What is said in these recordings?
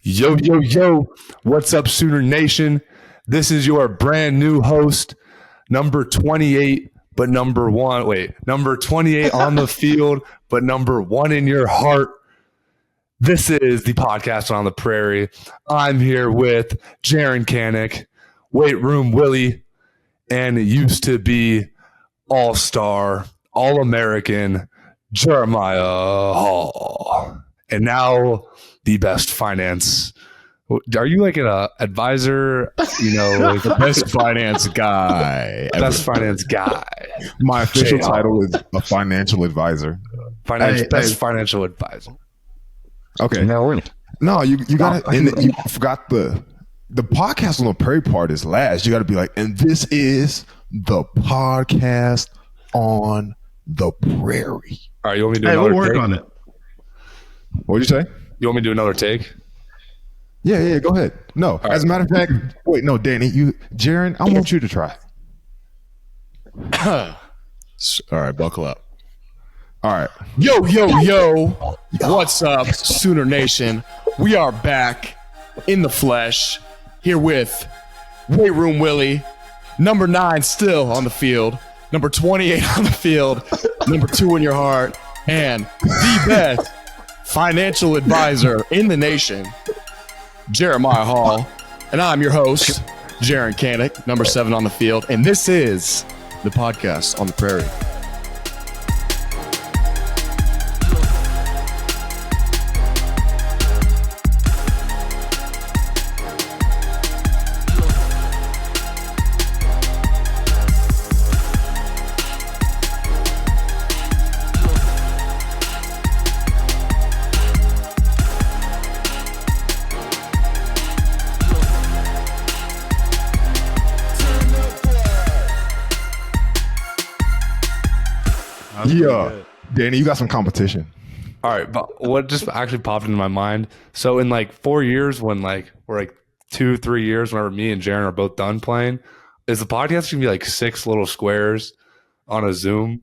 Yo, yo, yo. What's up, Sooner Nation? This is your brand new host, number 28, but number one. Wait, number 28 on the field, but number one in your heart. This is the podcast on the prairie. I'm here with Jaren Canick, Weight Room Willie, and it used to be all-star, all-American Jeremiah Hall. And now the best finance. Are you like an advisor? You know, like the best finance guy. Best finance guy. My official title is a financial advisor. Best financial advisor. Okay. No, you got it. You forgot the podcast on the prairie part is last. You got to be like, and this is the podcast on the prairie. All right, you want me to do another we'll work take? on it. What'd you say? You want me to do another take? Yeah, go ahead. No, right. As a matter of fact, wait, no, Danny, Jaren, I want you to try. All right, buckle up. All right. Yo. What's up, Sooner Nation? We are back in the flesh here with Weight Room Willie, number 9 still on the field, number 28 on the field, number 2 in your heart, and the best financial advisor in the nation, Jeremiah Hall. And I'm your host, Jaren Canick, number 7 on the field, and this is the podcast on the prairie. Yeah. Danny, you got some competition. All right, but what just actually popped into my mind? So in like 4 years, when like we're like 2-3 years, whenever me and Jaren are both done playing, is the podcast gonna be like 6 little squares on a Zoom?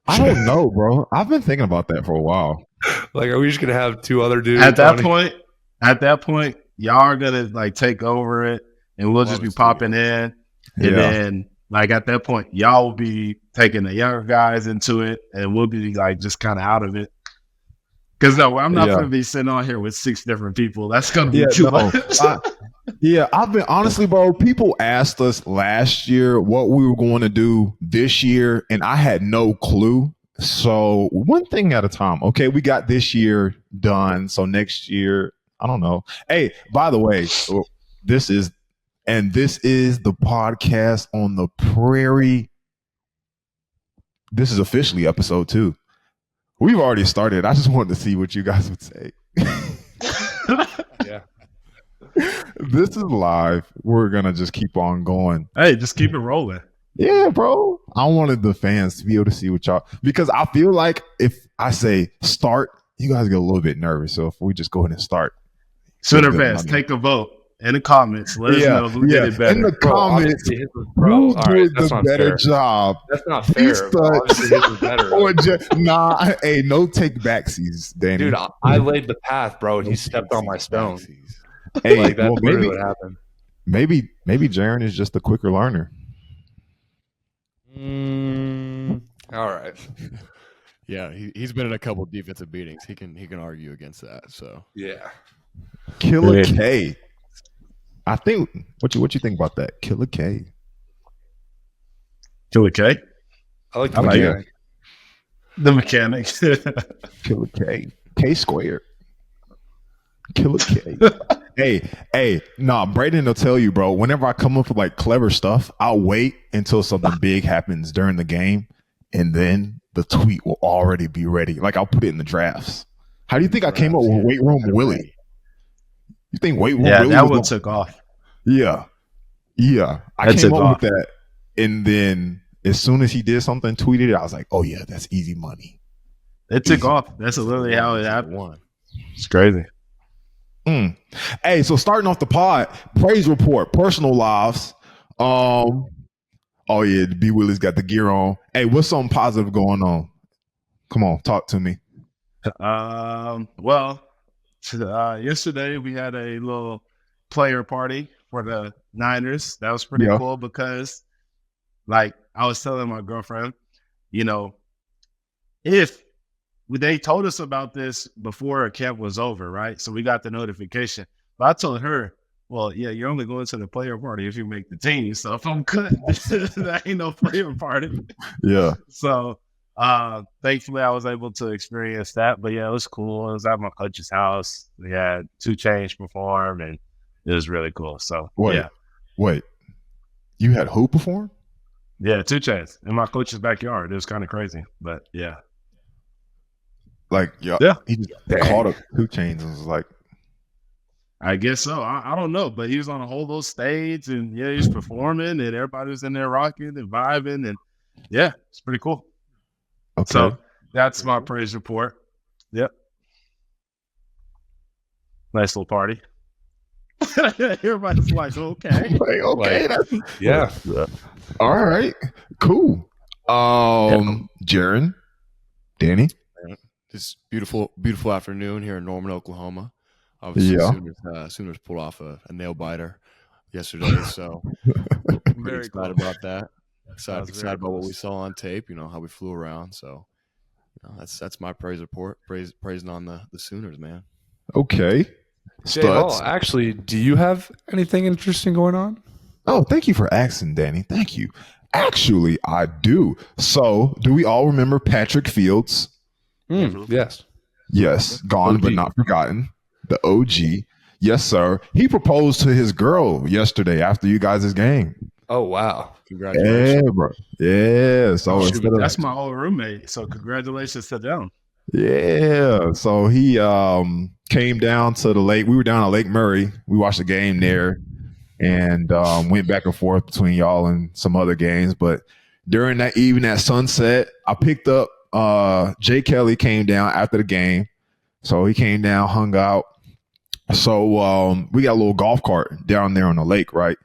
I don't know, bro. I've been thinking about that for a while. Like, are we just gonna have 2 other dudes? At that point, y'all are gonna like take over it, and we'll just be popping in, and then like at that point, y'all will be taking the younger guys into it, and we'll be like just kind of out of it. Because no, I'm not gonna be sitting on here with 6 different people. That's gonna be too much. I've been honestly, bro. People asked us last year what we were going to do this year, and I had no clue. So one thing at a time. Okay, we got this year done. So next year, I don't know. Hey, by the way, this is the podcast on the prairie. This is officially episode 2. We've already started. I just wanted to see what you guys would say. Yeah. This is live. We're going to just keep on going. Hey, just keep it rolling. Yeah, bro. I wanted the fans to be able to see what y'all, because I feel like if I say start, you guys get a little bit nervous. So if we just go ahead and start. Sooner fans, take a vote in the comments. Let us know who did it better. In the comments, who did the better job? That's not fair. Obviously his was better. Hey, no take backsies, Danny. Dude, I laid the path, bro, and he stepped on my stone. Hey, like that's literally what happened. Maybe Jaren is just a quicker learner. All right. Yeah, he's been in a couple defensive beatings. He can argue against that. So yeah, Killer K. I think what you think about that, Killer K? Killer K. I like the mechanic. The mechanic. Killer K. K squared. Killer K. Hey, nah, Brayden will tell you, bro, whenever I come up with like clever stuff, I'll wait until something big happens during the game, and then the tweet will already be ready. Like I'll put it in the drafts. How do you think I came up with Weight Room Willie? You think Weight Room Willie? Yeah, that one took off. Yeah. I came up with that, and then as soon as he did something, tweeted it, I was like, oh yeah, that's easy money. It took off. That's literally how it happened. It's crazy. Hey, so starting off the pod, praise report, personal lives. Oh yeah, B Willie's got the gear on. Hey, what's something positive going on? Come on, talk to me. Well, Yesterday we had a little player party for the Niners. That was pretty cool because, like, I was telling my girlfriend, you know, if they told us about this before camp was over, right? So we got the notification. But I told her, well, yeah, you're only going to the player party if you make the team. So if I'm cut, that ain't no player party. Yeah. So thankfully I was able to experience that. But yeah, it was cool. It was at my coach's house. We had 2 Chainz perform, and it was really cool. So wait, you had who perform? Yeah, 2 Chainz in my coach's backyard. It was kind of crazy, but yeah. Like, yeah, he just caught up 2 Chainz and was like, I guess so. I don't know, but he was on a whole little stage, and yeah, he was performing, and everybody was in there rocking and vibing, and yeah, it's pretty cool. Okay. So that's my praise report. Yep. Nice little party. Everybody's like, okay. Okay. Yeah. All right. Cool. Jaren, Danny. This beautiful afternoon here in Norman, Oklahoma. Obviously, Sooners pulled off a nail biter yesterday, so I'm very excited about that. Excited about what we saw on tape. You know how we flew around. So, that's my praise report. Praising on the Sooners, man. Okay. Studs. Actually, do you have anything interesting going on? Oh, thank you for asking, Danny. Thank you. Actually, I do. So, do we all remember Patrick Fields? Yes. Yes. Gone OG. but not forgotten. The OG. Yes, sir. He proposed to his girl yesterday after you guys' game. Oh, wow. Congratulations. Yeah, bro. Yeah. So that's my old roommate. So congratulations to them. Yeah. So he came down to the lake. We were down at Lake Murray. We watched the game there and went back and forth between y'all and some other games. But during that evening at sunset, I picked up Jay Kelly came down after the game. So he came down, hung out. So we got a little golf cart down there on the lake, right?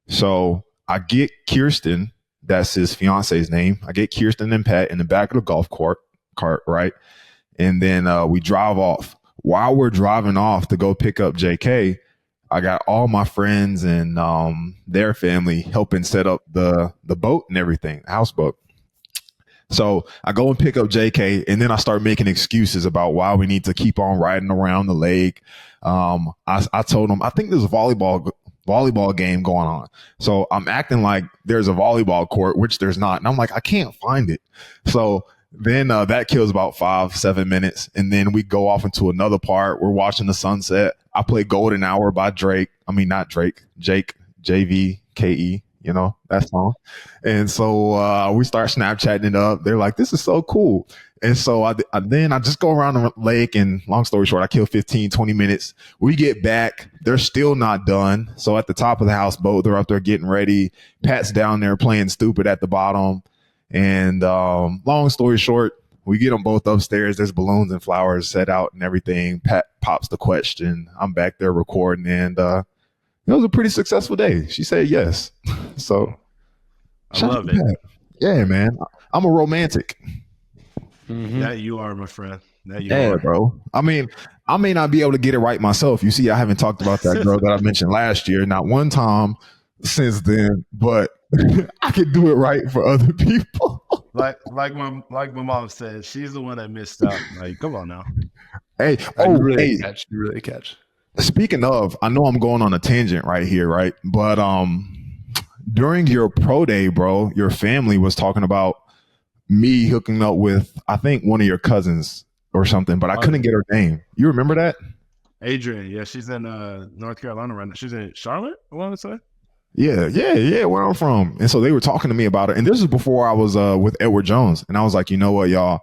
So I get Kirsten, that's his fiance's name. I get Kirsten and Pat in the back of the golf cart, right? And then we drive off. While we're driving off to go pick up JK, I got all my friends and their family helping set up the boat and everything, the houseboat. So I go and pick up JK, and then I start making excuses about why we need to keep on riding around the lake. I told him, I think there's a volleyball game going on. So I'm acting like there's a volleyball court, which there's not. And I'm like, I can't find it. So then that kills about 5-7 minutes. And then we go off into another part. We're watching the sunset. I play Golden Hour by Drake. I mean, not Drake, Jake, JVKE. You know, that song. And so we start Snapchatting it up. They're like, this is so cool. And so I just go around the lake, and long story short, I kill 15-20 minutes. We get back. They're still not done. So at the top of the houseboat, they're up there getting ready. Pat's down there playing stupid at the bottom. And long story short, we get them both upstairs. There's balloons and flowers set out and everything. Pat pops the question. I'm back there recording, and it was a pretty successful day. She said yes. So I love it. Pat. Yeah, man. I'm a romantic. Mm-hmm. That you are, my friend. That you are, bro. I mean, I may not be able to get it right myself. You see, I haven't talked about that girl that I mentioned last year, not one time since then, but I can do it right for other people. like my mom said, she's the one that missed out. Like, come on now. Hey, you really catch. Speaking of, I know I'm going on a tangent right here, right? But during your pro day, bro, your family was talking about me hooking up with, I think, one of your cousins or something, but I couldn't get her name. You remember that? Adrian. Yeah, she's in North Carolina right now. She's in Charlotte, I want to say. Yeah, where I'm from. And so they were talking to me about it. And this is before I was with Edward Jones. And I was like, you know what, y'all?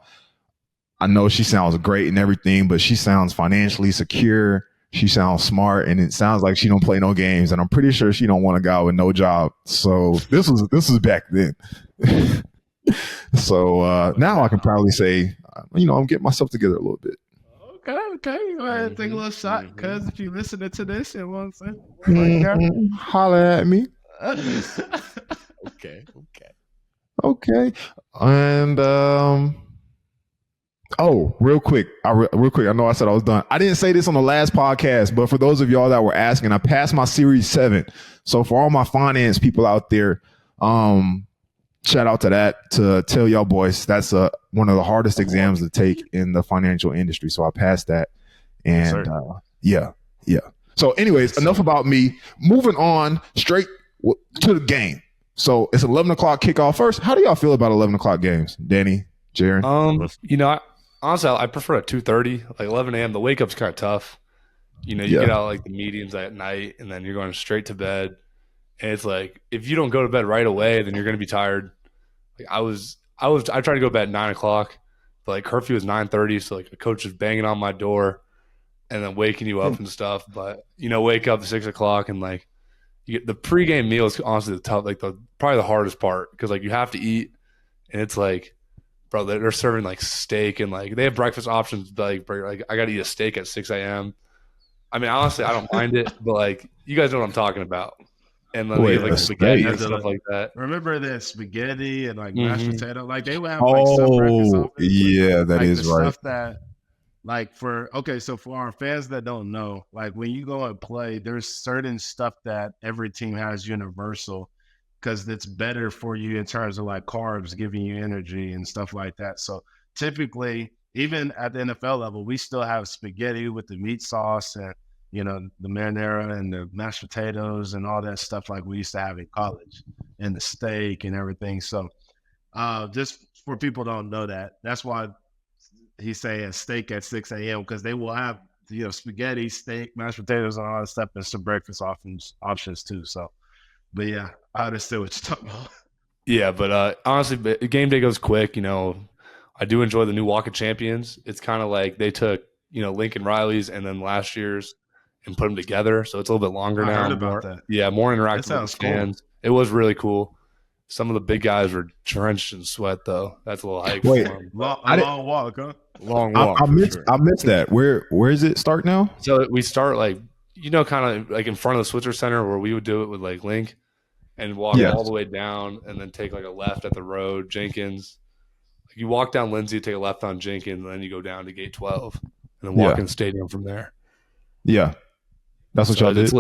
I know she sounds great and everything, but she sounds financially secure. She sounds smart, and it sounds like she don't play no games. And I'm pretty sure she don't want a guy with no job. So this was back then. So now I can probably say, I'm getting myself together a little bit. Okay. Go ahead and take a little shot, cuz if you listening to this, you know what I'm saying? Holler at me. Okay. And Oh, real quick. Real quick. I know I said I was done. I didn't say this on the last podcast, but for those of y'all that were asking, I passed my Series 7. So for all my finance people out there, shout out to that, to tell y'all boys that's one of the hardest exams to take in the financial industry. So I passed that. And yeah. So anyways, enough about me. Moving on straight to the game. So it's 11 o'clock kickoff first. How do y'all feel about 11 o'clock games? Danny, Jaren? Honestly, I prefer at 2:30, like 11 a.m. The wake up's kind of tough. You get out like the meetings at night, and then you're going straight to bed. And it's like if you don't go to bed right away, then you're going to be tired. Like I tried to go to bed at 9 o'clock, but like curfew was 9:30, so like the coach was banging on my door, and then waking you up and stuff. But wake up at 6 o'clock, and like you get the pregame meal is honestly probably the hardest part because like you have to eat, and it's like. Bro, they're serving like steak and like they have breakfast options. Like I got to eat a steak at 6 a.m. I mean, honestly, I don't mind it, but like you guys know what I'm talking about. And then they have like spaghetti and stuff like that. Remember that spaghetti and like mashed potato? Like they would have like some breakfast options. Yeah, that like is right. Stuff that like so for our fans that don't know, like when you go and play, there's certain stuff that every team has universal. Because it's better for you in terms of like carbs, giving you energy and stuff like that. So typically, even at the NFL level, we still have spaghetti with the meat sauce and, the marinara and the mashed potatoes and all that stuff like we used to have in college and the steak and everything. So just for people who don't know that, that's why he's saying steak at 6 a.m. because they will have, spaghetti, steak, mashed potatoes and all that stuff and some breakfast options too. So. But yeah, I understand what you're talking about. Yeah, but honestly, game day goes quick. I do enjoy the new Walk of Champions. It's kind of like they took, Lincoln Riley's and then last year's and put them together. So it's a little bit longer now. I heard about that. Yeah, more interactive with the fans. Cool. It was really cool. Some of the big guys were drenched in sweat, though. That's a little hype for them. Long walk, huh? Long walk. I missed that. Where is it start now? So we start like, kind of like in front of the Switzer Center where we would do it with like Link. And walk all the way down and then take like a left at the road, Jenkins. Like you walk down Lindsay, take a left on Jenkins, and then you go down to gate 12 and then walk in the stadium from there. Yeah. That's what y'all did?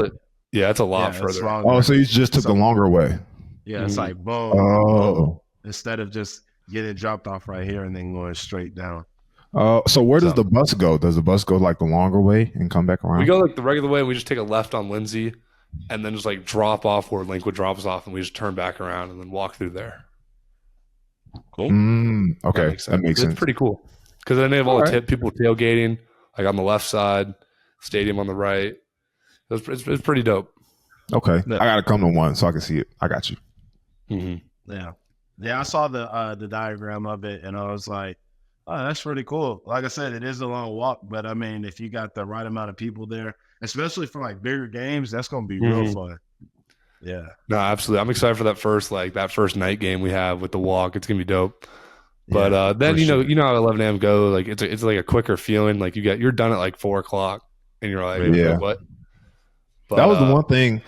Yeah, it's a lot further. Oh, so you just took the longer way. Yeah, it's like boom. Boom. Instead of just getting dropped off right here and then going straight down. So where does the bus go? Does the bus go like the longer way and come back around? We go like the regular way and we just take a left on Lindsay. And then just like drop off where Linkwood drops off, and we just turn back around and then walk through there. Cool. Okay, that makes sense. It's pretty cool because then they have all the people tailgating, like on the left side, stadium on the right. It's pretty dope. Okay, I gotta come to one so I can see it. I got you. Mm-hmm. Yeah. I saw the diagram of it, and I was like, oh, that's pretty cool. Like I said, it is a long walk, but I mean, if you got the right amount of people there. Especially for like bigger games, that's going to be real fun. Yeah. No, absolutely. I'm excited for that first night game we have with the walk. It's going to be dope. But then you know how 11 a.m. go. Like it's like a quicker feeling. Like you're done at like 4 o'clock, and you're like, what? But, that was the one thing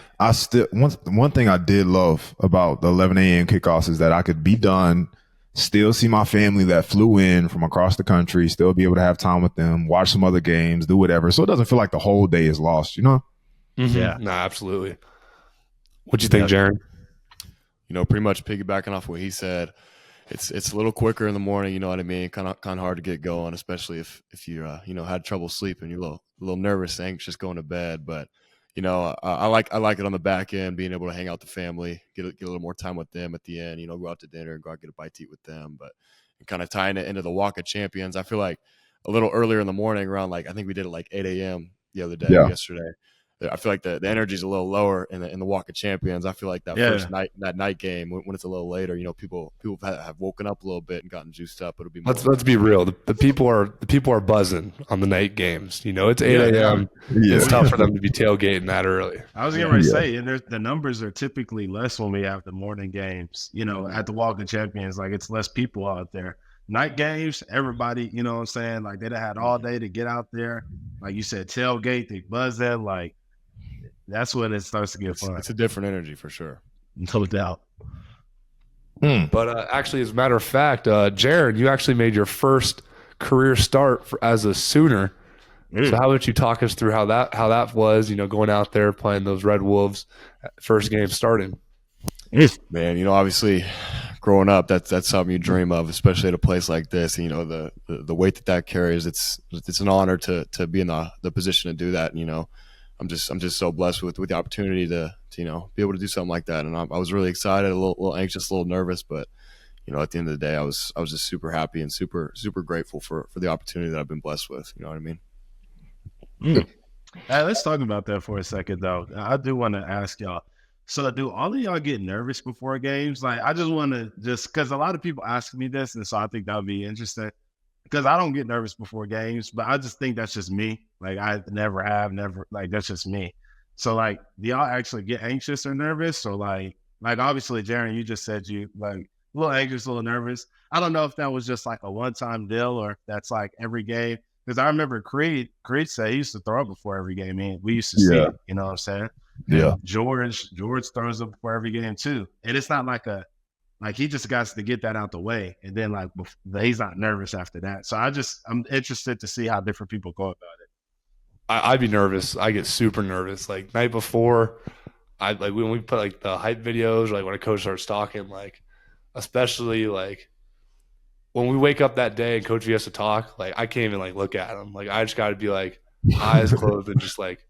one thing I did love about the 11 a.m. kickoffs is that I could be done. Still see my family that flew in from across the country, still be able to have time with them, watch some other games, do whatever. So it doesn't feel like the whole day is lost, Mm-hmm. Yeah. No, absolutely. What you think, Jaren? Pretty much piggybacking off what he said, it's a little quicker in the morning, you know what I mean? Kind of hard to get going, especially if you had trouble sleeping, you're a little nervous, anxious going to bed, but I like it on the back end, being able to hang out with the family, get a little more time with them at the end, go out to dinner, go out, get a bite to eat with them. But kind of tying it into the Walk of Champions, I feel like a little earlier in the morning around like, I think we did it like 8 a.m. the other day, yesterday. I feel like the energy is a little lower in the Walk of Champions. I feel like that night game when it's a little later, people have woken up a little bit and gotten juiced up. It'll be more let's be real. The people are buzzing on the night games. It's 8 a.m. It's tough for them to be tailgating that early. I was going to say, and the numbers are typically less when we have the morning games. At the Walk of Champions, like it's less people out there. Night games, everybody, you know what I'm saying? Like they'd have had all day to get out there. Like you said, tailgate, they buzz that. Like that's when it starts to get fun. It's a different energy for sure. No doubt. But actually, as a matter of fact, Jaren, you actually made your first career start as a Sooner. So how about you talk us through how that was, going out there playing those Red Wolves, first game starting? Man, obviously growing up, that's something you dream of, especially at a place like this. And, the weight that carries, it's an honor to be in the position to do that. And, I'm just so blessed with the opportunity to be able to do something like that. And I was really excited, a little anxious, a little nervous, but at the end of the day, I was just super happy and super grateful for the opportunity that I've been blessed with. You know what I mean? Hey, let's talk about that for a second, though. I do want to ask y'all. So, do all of y'all get nervous before games? Like, I just want to because a lot of people ask me this, and so I think that would be interesting. Because I don't get nervous before games, but I just think that's just me. Like, I never, like, that's just me. So, like, do y'all actually get anxious or nervous? Or, like obviously, Jaren, you just said you, like, a little anxious, a little nervous. I don't know if that was just, like, a one-time deal or if that's, like, every game. Because I remember Creed said he used to throw up before every game. Man, we used to see it. You know what I'm saying? Yeah. George throws up before every game too. And it's not like he just got to get that out the way. And then he's not nervous after that. So I'm interested to see how different people go about it. I'd be nervous. I get super nervous. Like night before, when we put like the hype videos, or like when a coach starts talking, like especially like when we wake up that day and Coach V has to talk, like I can't even like look at him. Like I just got to be like eyes closed and just like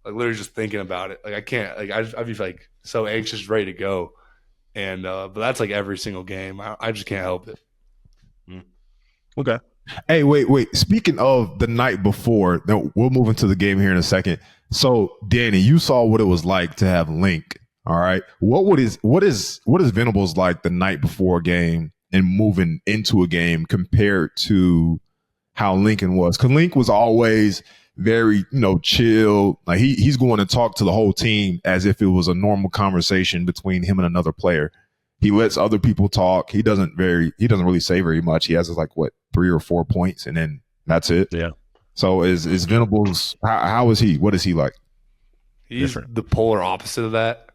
literally just thinking about it. Like I can't. Like I'd be like so anxious, ready to go. And but that's like every single game. I just can't help it. Okay. Hey, wait. Speaking of the night before, we'll move into the game here in a second. So, Danny, you saw what it was like to have Link. All right. What is Venables like the night before a game and moving into a game compared to how Lincoln was? Because Link was always very, chill. Like he's going to talk to the whole team as if it was a normal conversation between him and another player. He lets other people talk. He doesn't really say very much. He has like 3 or 4 points, and then that's it. Yeah. So is Venables? How is he? What is he like? He's the polar opposite of that.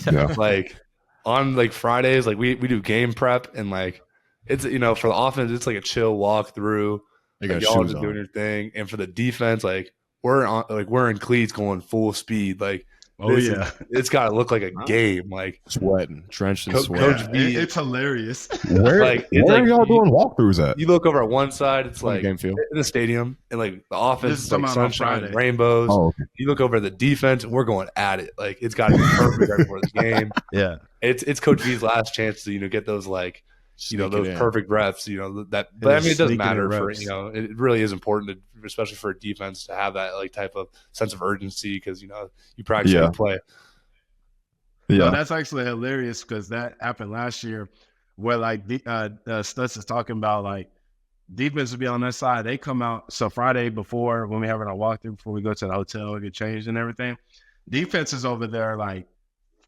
Yeah. Like on like Fridays, like we do game prep, and like it's for the offense, it's like a chill walk through. Like y'all just doing your thing, and for the defense, like we're in cleats going full speed. Like it's got to look like a game. Like sweating, drenched in sweat. Coach V, it's hilarious. Where are y'all doing walkthroughs at? You look over at one side, it's like game field in the stadium, and like the offense is like sunshine and rainbows. Oh, okay. You look over at the defense, and we're going at it. Like it's got to be perfect right before the game. Yeah, it's Coach V's last chance to get those like. Those perfect reps, but I mean, it doesn't matter for, it really is important, especially for a defense, to have that like type of sense of urgency because, you practice and play. Yeah. No, that's actually hilarious because that happened last year where like Stutz is talking about like defense will be on their side. They come out. So Friday before when we have our walkthrough, before we go to the hotel, get changed and everything, defense is over there like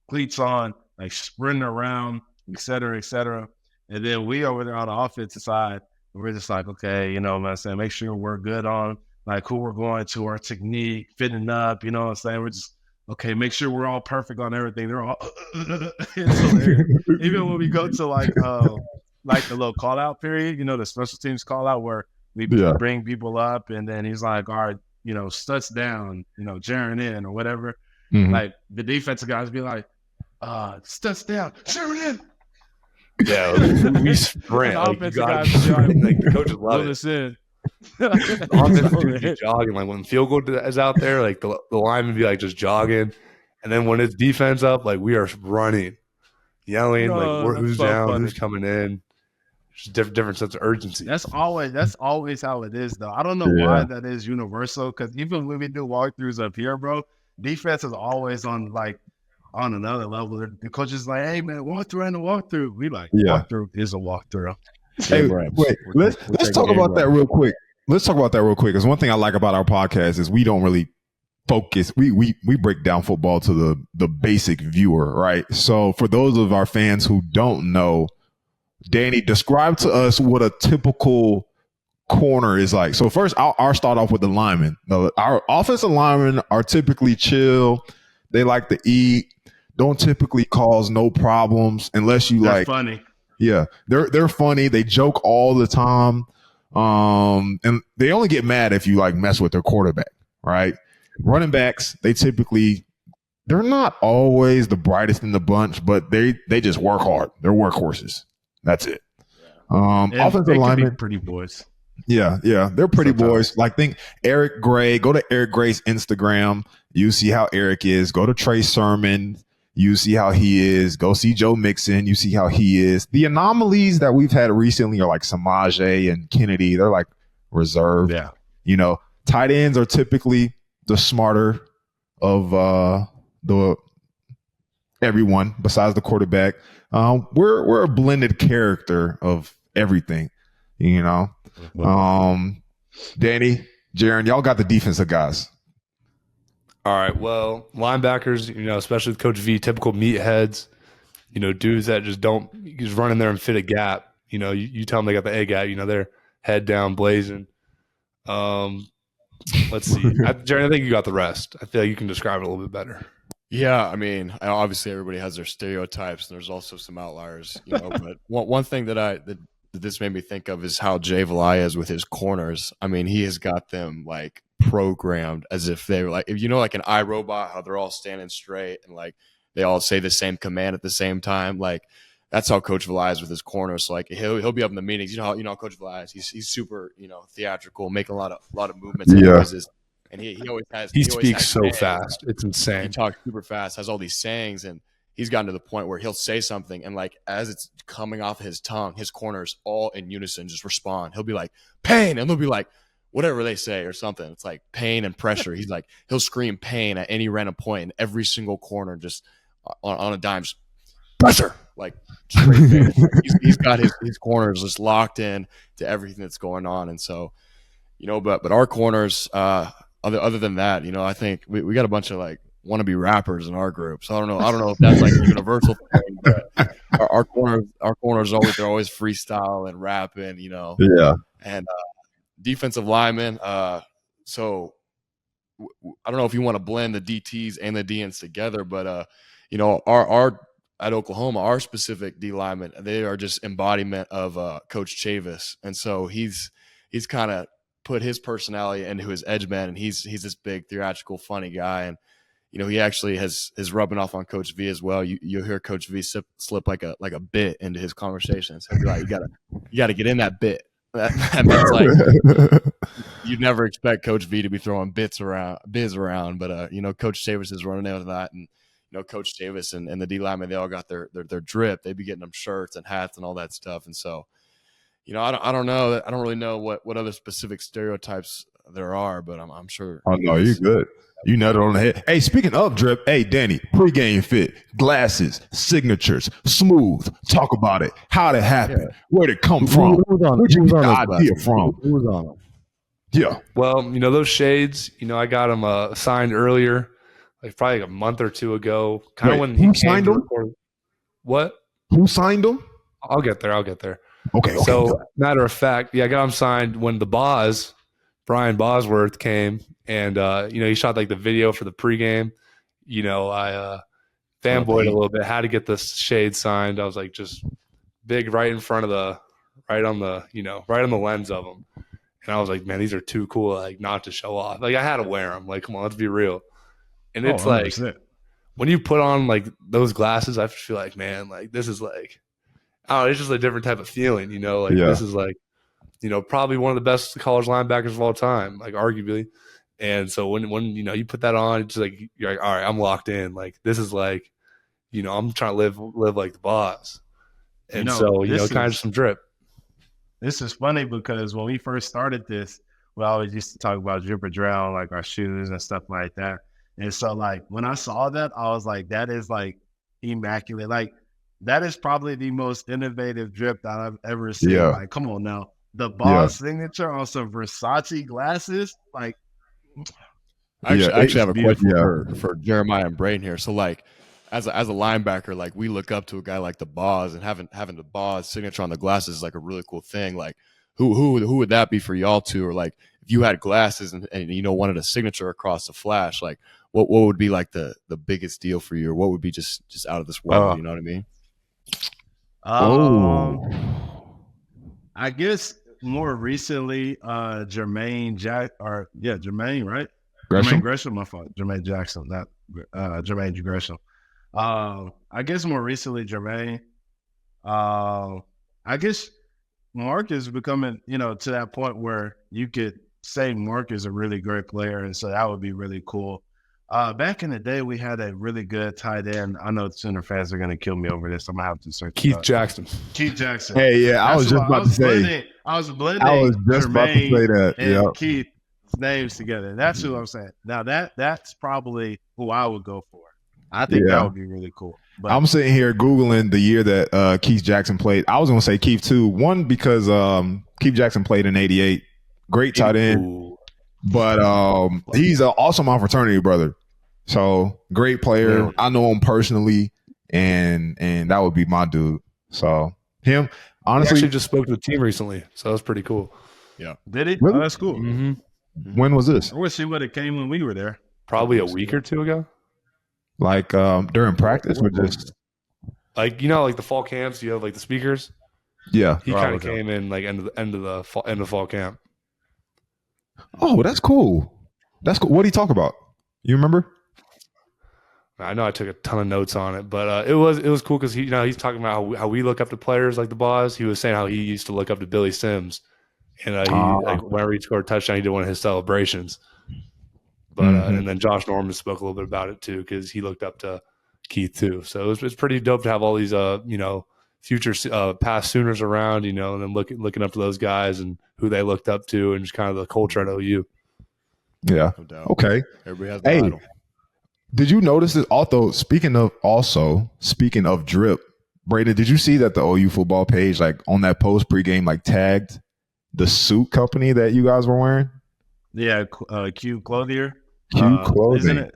cleats on, like sprinting around, et cetera, et cetera. And then we over there on the offensive side, we're just like, okay, what I'm saying, make sure we're good on like who we're going to, our technique, fitting up, what I'm saying? We're just, okay, make sure we're all perfect on everything. They're all, even when we go to like the little call out period, the special teams call out where we bring people up and then he's like, all right, Stutz down, Jaren in or whatever. Mm-hmm. Like the defensive guys be like, Stutz down, Jaren in. Yeah, we sprint. Like, the coaches love it. The offensive dudes be jogging. Like when field goal is out there, like the linemen be like just jogging, and then when it's defense up, like we are running, yelling, who's down, funny. Who's coming in. Just different sense of urgency. That's always how it is, though. I don't know why that is universal. Because even when we do walkthroughs up here, bro, defense is always on another level. The coach is like, hey, man, walkthrough and a walkthrough. We like, walkthrough is a walkthrough. Hey, wait, let's talk about that real quick. Let's talk about that real quick. Because one thing I like about our podcast is we don't really focus. We break down football to the basic viewer, right? So for those of our fans who don't know, Danny, describe to us what a typical corner is like. So first, I'll start off with the linemen. Our offensive linemen are typically chill. They like to eat. Don't typically cause no problems unless they're funny. Yeah, they're funny. They joke all the time. And they only get mad if you like mess with their quarterback, right? Running backs, they're not always the brightest in the bunch, but they just work hard. They're workhorses. That's it. Offensive linemen, pretty boys. Yeah, they're pretty boys. Like, think Eric Gray. Go to Eric Gray's Instagram. You see how Eric is. Go to Trey Sermon. You see how he is. Go see Joe Mixon. You see how he is. The anomalies that we've had recently are like Samaje and Kennedy. They're like reserved. Yeah. Tight ends are typically the smarter of the everyone besides the quarterback. We're a blended character of everything. Danny, Jaren, y'all got the defensive guys. All right. Well, linebackers, especially with Coach V, typical meatheads, dudes that just run in there and fit a gap. You tell them they got the A gap, they're head down blazing. Let's see. Jaren, I think you got the rest. I feel like you can describe it a little bit better. Yeah, I mean, obviously everybody has their stereotypes, and there's also some outliers, But one thing that this made me think of is how Jay Valai is with his corners. I mean, he has got them like programmed as if they were like, like an iRobot, how they're all standing straight and like they all say the same command at the same time. Like that's how Coach Valai is with his corners. So, like he'll be up in the meetings. How Coach Valai is. He's super theatrical, making a lot of movements. And noises. And he always has. He speaks so fast. It's insane. He talks super fast. Has all these sayings, and he's gotten to the point where he'll say something, and like as it's coming off his tongue, his corners all in unison just respond. He'll be like pain, and they'll be like whatever they say or something. It's like pain and pressure. He's like he'll scream pain at any random point, and every single corner just on a dime, just pressure like straight pain. He's got his corners just locked in to everything that's going on, and so but our corners. Other than that, I think we got a bunch of like wannabe rappers in our group. So I don't know if that's like a universal thing. But our corners they're always freestyle and rapping, Yeah. And defensive linemen. So I don't know if you want to blend the DTs and the DNs together, but our at Oklahoma, our specific D linemen, they are just embodiment of Coach Chavis, and so he's kind of put his personality into his edge man, and he's this big theatrical funny guy, and he actually is rubbing off on Coach V as well. You hear Coach V slip like a bit into his conversations. He'll be like, you gotta get in that bit. That means like you'd never expect Coach V to be throwing biz around, but Coach Chavis is running out of that, and Coach Chavis and the D linemen, they all got their drip. They be getting them shirts and hats and all that stuff, and so. I don't know. I don't really know what other specific stereotypes there are, but I'm sure. Oh no, you're good. You nutted on the head. Hey, speaking of drip, hey Danny, pregame fit, glasses, signatures, smooth. Talk about it. How'd it happen? Yeah. Where'd it come from? Where'd you get the idea from? Who was on them? Yeah. Well, those shades. I got them signed earlier, like probably like a month or two ago. Kind of when who signed them? What? Who signed them? I'll get there. Okay. So, matter of fact, I got him signed when the Brian Bosworth came, and he shot like the video for the pregame. I fanboyed a little bit. Had to get the shade signed. I was like, just big, right on the lens of them. And I was like, man, these are too cool, like not to show off. Like I had to wear them. Like, come on, let's be real. And it's like when you put on like those glasses, I feel like, man, like this is like. Oh, it's just a different type of feeling, This is like, probably one of the best college linebackers of all time, like arguably. And so when you put that on, it's like you're like, all right, I'm locked in. Like this is like, I'm trying to live like the boss. And so kind of some drip. This is funny because when we first started this, we always used to talk about drip or drown, like our shoes and stuff like that. And so like when I saw that, I was like, that is like immaculate. Like. That is probably the most innovative drip that I've ever seen. Yeah. Like, come on now. The boss signature on some Versace glasses. Like, I actually have a question for Jeremiah and Brayden here. So, like, as a linebacker, like, we look up to a guy like the boss, and having the boss signature on the glasses is like a really cool thing. Like, who would that be for y'all two? Or like, if you had glasses and wanted a signature across the flash, like, what would be like the biggest deal for you, or what would be just out of this world? You know what I mean? I guess more recently, Jermaine, right? Gresham? Jermaine Gresham, my fault. Jermaine Jackson, not Jermaine Gresham. I guess more recently, Jermaine. I guess Mark is becoming, to that point where you could say Mark is a really great player, and so that would be really cool. Back in the day, we had a really good tight end. I know Sooner fans are going to kill me over this. I'm going to have to search Keith Jackson. Keith Jackson. Hey, yeah, I was just about to say. I was blending Jermaine that. And Yep. Keith's names together. That's who I'm saying. Now, that's probably who I would go for. I think that would be really cool. But I'm sitting here Googling the year that Keith Jackson played. I was going to say Keith too. One, because Keith Jackson played in 88. Great tight end. But he's also my fraternity brother. So great player. Yeah. I know him personally, and that would be my dude. So him, honestly, He actually just spoke to the team recently, so that was pretty cool. Yeah. did he? Really? Oh, that's cool. Mm-hmm. when was this? I wish he would have came when we were there. Probably a week or two ago. Like during practice or just? Like the fall camps, you have like the speakers. Yeah. He kind of came in like end of the fall camp. Oh, that's cool. That's cool. What did he talk about? You remember? I know I took a ton of notes on it, but it was cool because he's talking about how we look up to players like the Boz. He was saying how he used to look up to Billy Sims, and whenever he scored a touchdown, he did one of his celebrations. But and then Josh Norman spoke a little bit about it too because he looked up to Keith too. So it's pretty dope to have all these future past Sooners around, and then looking up to those guys and who they looked up to and just kind of the culture at OU. Yeah. No doubt. Okay. Everybody has the idol. Did you notice that? Although speaking of drip, Brayden, did you see that the OU football page, like on that post pregame, like tagged the suit company that you guys were wearing? Yeah, Q Clothier. Q Clothing, isn't it?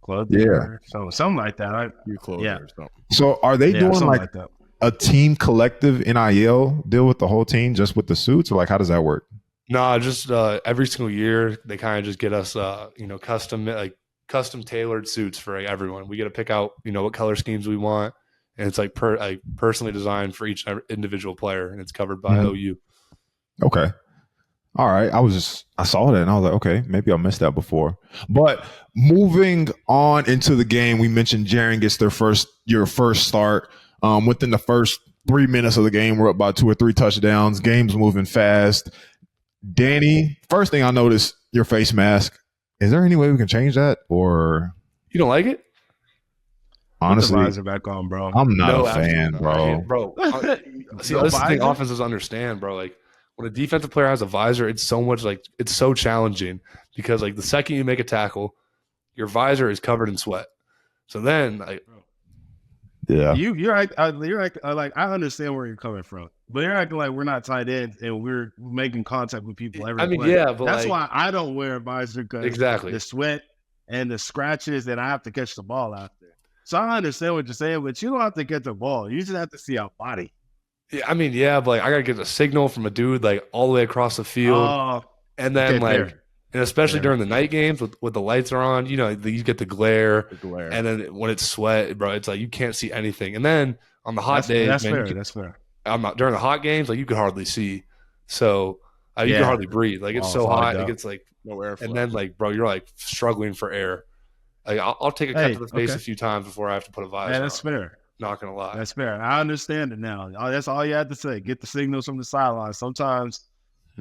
Clothier, something like that. You close Yeah. or something. So are they doing something like that. a team collective NIL deal with the whole team just with the suits, or like how does that work? No, just every single year they kind of just get us custom tailored suits for everyone. We get to pick out what color schemes we want, and it's personally designed for each individual player, and it's covered by OU. Okay. All right. I saw that and I was like, okay, maybe I missed that before. But moving on into the game, we mentioned Jaren gets your first start. Within the first 3 minutes of the game, we're up by 2 or 3 touchdowns. Game's moving fast. Danny, first thing I noticed, your face mask. Is there any way we can change that? Or You don't like it? honestly, Put the visor back on, bro. I'm not No, a fan, absolutely not. bro. See, No this is the thing visor? offenses understand, bro. Like when a defensive player has a visor, it's so challenging because the second you make a tackle, your visor is covered in sweat. So then, Yeah. You're like I understand where you're coming from, but you're acting like we're not tight ends and we're making contact with people every play. yeah, but that's why I don't wear a visor because Exactly. the sweat and the scratches, and I have to catch the ball out there. So I understand what you're saying, but you don't have to get the ball. You just have to see our body. yeah, but I gotta get a signal from a dude all the way across the field, and then fair. and especially during the night games with the lights are on, you get the glare, glare. and then when it's sweat, bro, it's you can't see anything. And then on the hot days, that's man, fair. That's fair. I'm not during the hot games, you could hardly see, so you can hardly breathe. It's so hot, it gets No air. and then bro, you're struggling for air. I'll take a cut to the face a few times before I have to put a visor. Yeah, that's on. fair. Not gonna lie. That's fair. I understand it now. That's all you had to say. Get the signals from the sideline. Sometimes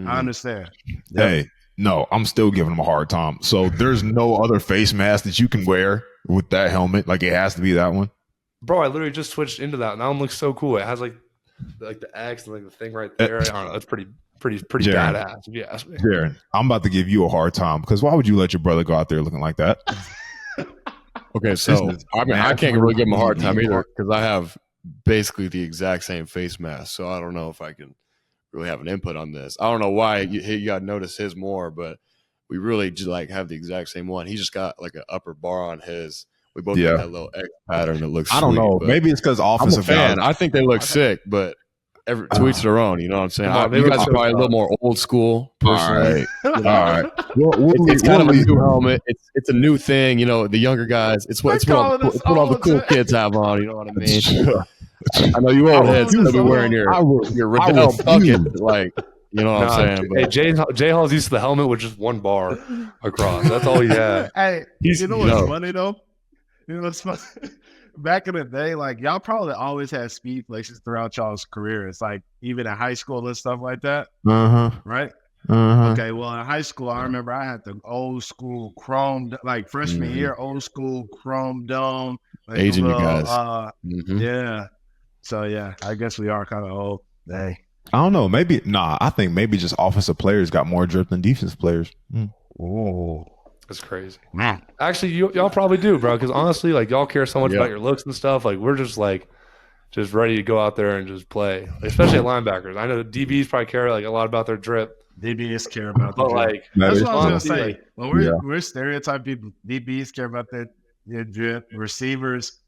I understand. Hey, no, I'm still giving them a hard time. So there's no other face mask that you can wear with that helmet. It has to be that one. Bro, I literally just switched into that. And that one looks so cool. It has the X and the thing right there. I don't know. It's pretty Jaren. badass. If you ask me. Jaren, I'm about to give you a hard time because why would you let your brother go out there looking like that? Okay, so I can't really give him a hard time either because I have basically the exact same face mask. So I don't know if I can really have an input on this. I don't know why you got to notice his more, but we really just have the exact same one. He just got an upper bar on his. We both got that little X pattern that looks. I don't know. Maybe it's because offensive fan. I think they look sick, but to each their own. You know what I'm saying? You guys are probably a little more old school. Personally. All right. It's kind of a new helmet. It's a new thing. The younger guys. It's what all the cool kids have on. You know what I mean? I know you old heads. You'll be wearing your Riddell bucket. You know what I'm saying? Hey, Jay Hall's used to the helmet with just one bar across. That's all he had. Hey, He's you know what's funny though? You know what's funny? Back in the day, like y'all probably always had speed flexes throughout y'all's career. It's like even in high school and stuff like that, right? Okay, well in high school, I remember I had the old school chrome, like freshman year, old school chrome dome, like Aging you guys. Yeah. So yeah, I guess we are kind of old. Hey, I don't know. Maybe I think maybe just offensive players got more drip than defensive players. oh, That's crazy. man. Actually, y'all probably do, bro. Because honestly, like y'all care so much about your looks and stuff. Like we're just ready to go out there and just play, like, especially at linebackers. I know DBs probably care like a lot about their drip. DBs care about the But drip. like That's what I was gonna honestly, say. like, When we're stereotyping people, DBs care about their drip. Receivers.